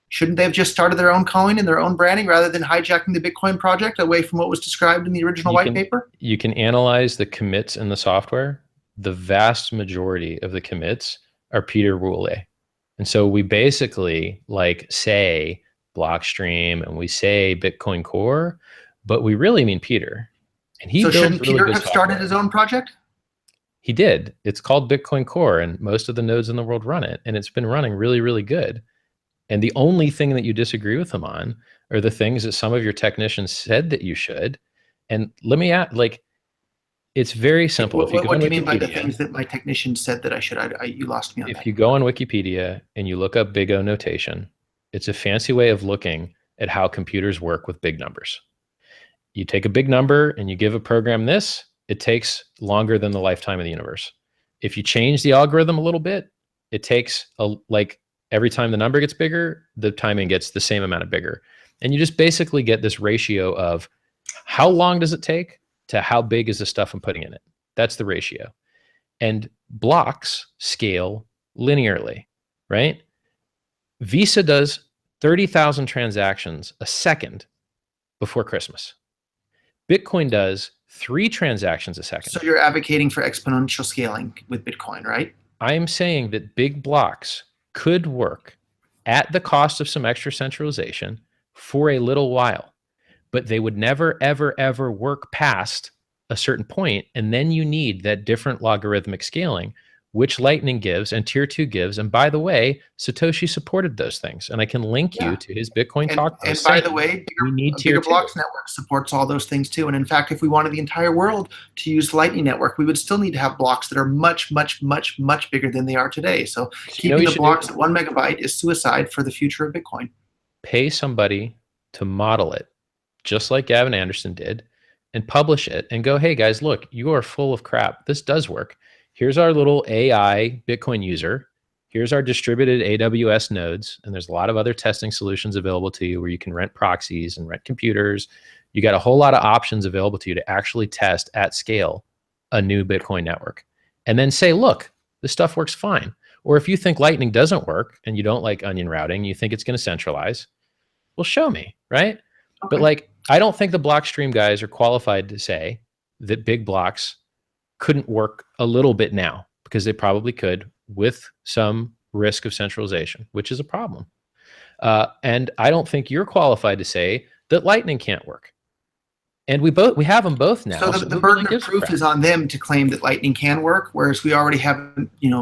shouldn't they have just started their own coin and their own branding rather than hijacking the Bitcoin project away from what was described in the original white paper? You can analyze the commits in the software. The vast majority of the commits are Peter Roulé. And so we basically like say Blockstream and we say Bitcoin Core, but we really mean Peter. And he shouldn't Peter have started his own project? He did. It's called Bitcoin Core, and most of the nodes in the world run it, and it's been running really, really good. And the only thing that you disagree with him on are the things that some of your technicians said that you should. And let me add, like, it's very simple. What do you mean by the things that my technicians said that I should? You lost me on that. If you go on Wikipedia and you look up Big O notation, it's a fancy way of looking at how computers work with big numbers. You take a big number and you give a program this, it takes longer than the lifetime of the universe. If you change the algorithm a little bit, it takes like every time the number gets bigger, the timing gets the same amount of bigger. And you just basically get this ratio of how long does it take to how big is the stuff I'm putting in it. That's the ratio. And blocks scale linearly, right? Visa does 30,000 transactions a second before Christmas. Bitcoin does 3 transactions a second. So you're advocating for exponential scaling with Bitcoin, right? I am saying that big blocks could work at the cost of some extra centralization for a little while, but they would never, ever, ever work past a certain point. And then you need that different logarithmic scaling, which Lightning gives and Tier 2 gives. And by the way, Satoshi supported those things. And I can link you to his Bitcoin talk. And by the way, we need Tier 2. BiggerBlocks network supports all those things too. And in fact, if we wanted the entire world to use the Lightning Network, we would still need to have blocks that are much, much, much, much bigger than they are today. So keeping the blocks at 1 megabyte is suicide for the future of Bitcoin. Pay somebody to model it, just like Gavin Anderson did, and publish it and go, hey guys, look, you are full of crap. This does work. Here's our little AI Bitcoin user. Here's our distributed AWS nodes. And there's a lot of other testing solutions available to you where you can rent proxies and rent computers. You got a whole lot of options available to you to actually test at scale a new Bitcoin network. And then say, look, this stuff works fine. Or if you think Lightning doesn't work and you don't like onion routing, you think it's going to centralize, well, show me, right? Okay. But like, I don't think the Blockstream guys are qualified to say that big blocks couldn't work a little bit now, because they probably could with some risk of centralization, which is a problem. And I don't think you're qualified to say that Lightning can't work. And we have them both now. So the burden of proof is on them to claim that Lightning can work, whereas we already have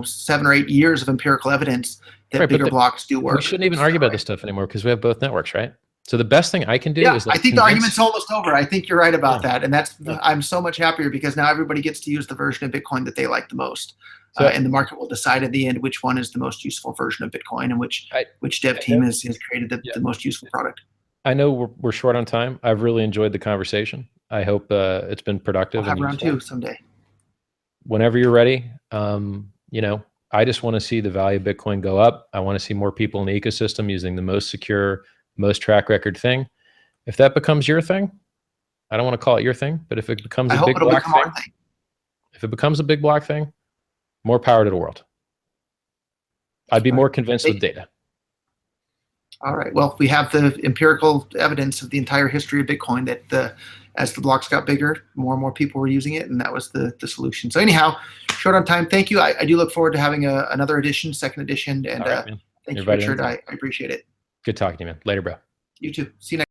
7 or 8 years of empirical evidence that bigger blocks do work. We shouldn't even argue about this stuff anymore because we have both networks, right? So the best thing I can do is, like, I think the argument's almost over. I think you're right about that, and I'm so much happier because now everybody gets to use the version of Bitcoin that they like the most, and the market will decide at the end which one is the most useful version of Bitcoin and which dev team has created the most useful product. I know we're short on time. I've really enjoyed the conversation. I hope it's been productive. We'll have round 2 someday. Whenever you're ready, I just want to see the value of Bitcoin go up. I want to see more people in the ecosystem using the most secure, most track record thing. If that becomes your thing, I don't want to call it your thing, but if it becomes a big block thing, if it becomes a big block thing, more power to the world. I'd be more convinced with data. All right. Well, we have the empirical evidence of the entire history of Bitcoin that as the blocks got bigger, more and more people were using it, and that was the solution. So anyhow, short on time. Thank you. I do look forward to having another edition, second edition, and thank you, Richard. I appreciate it. Good talking to you, man. Later, bro. You too. See you next.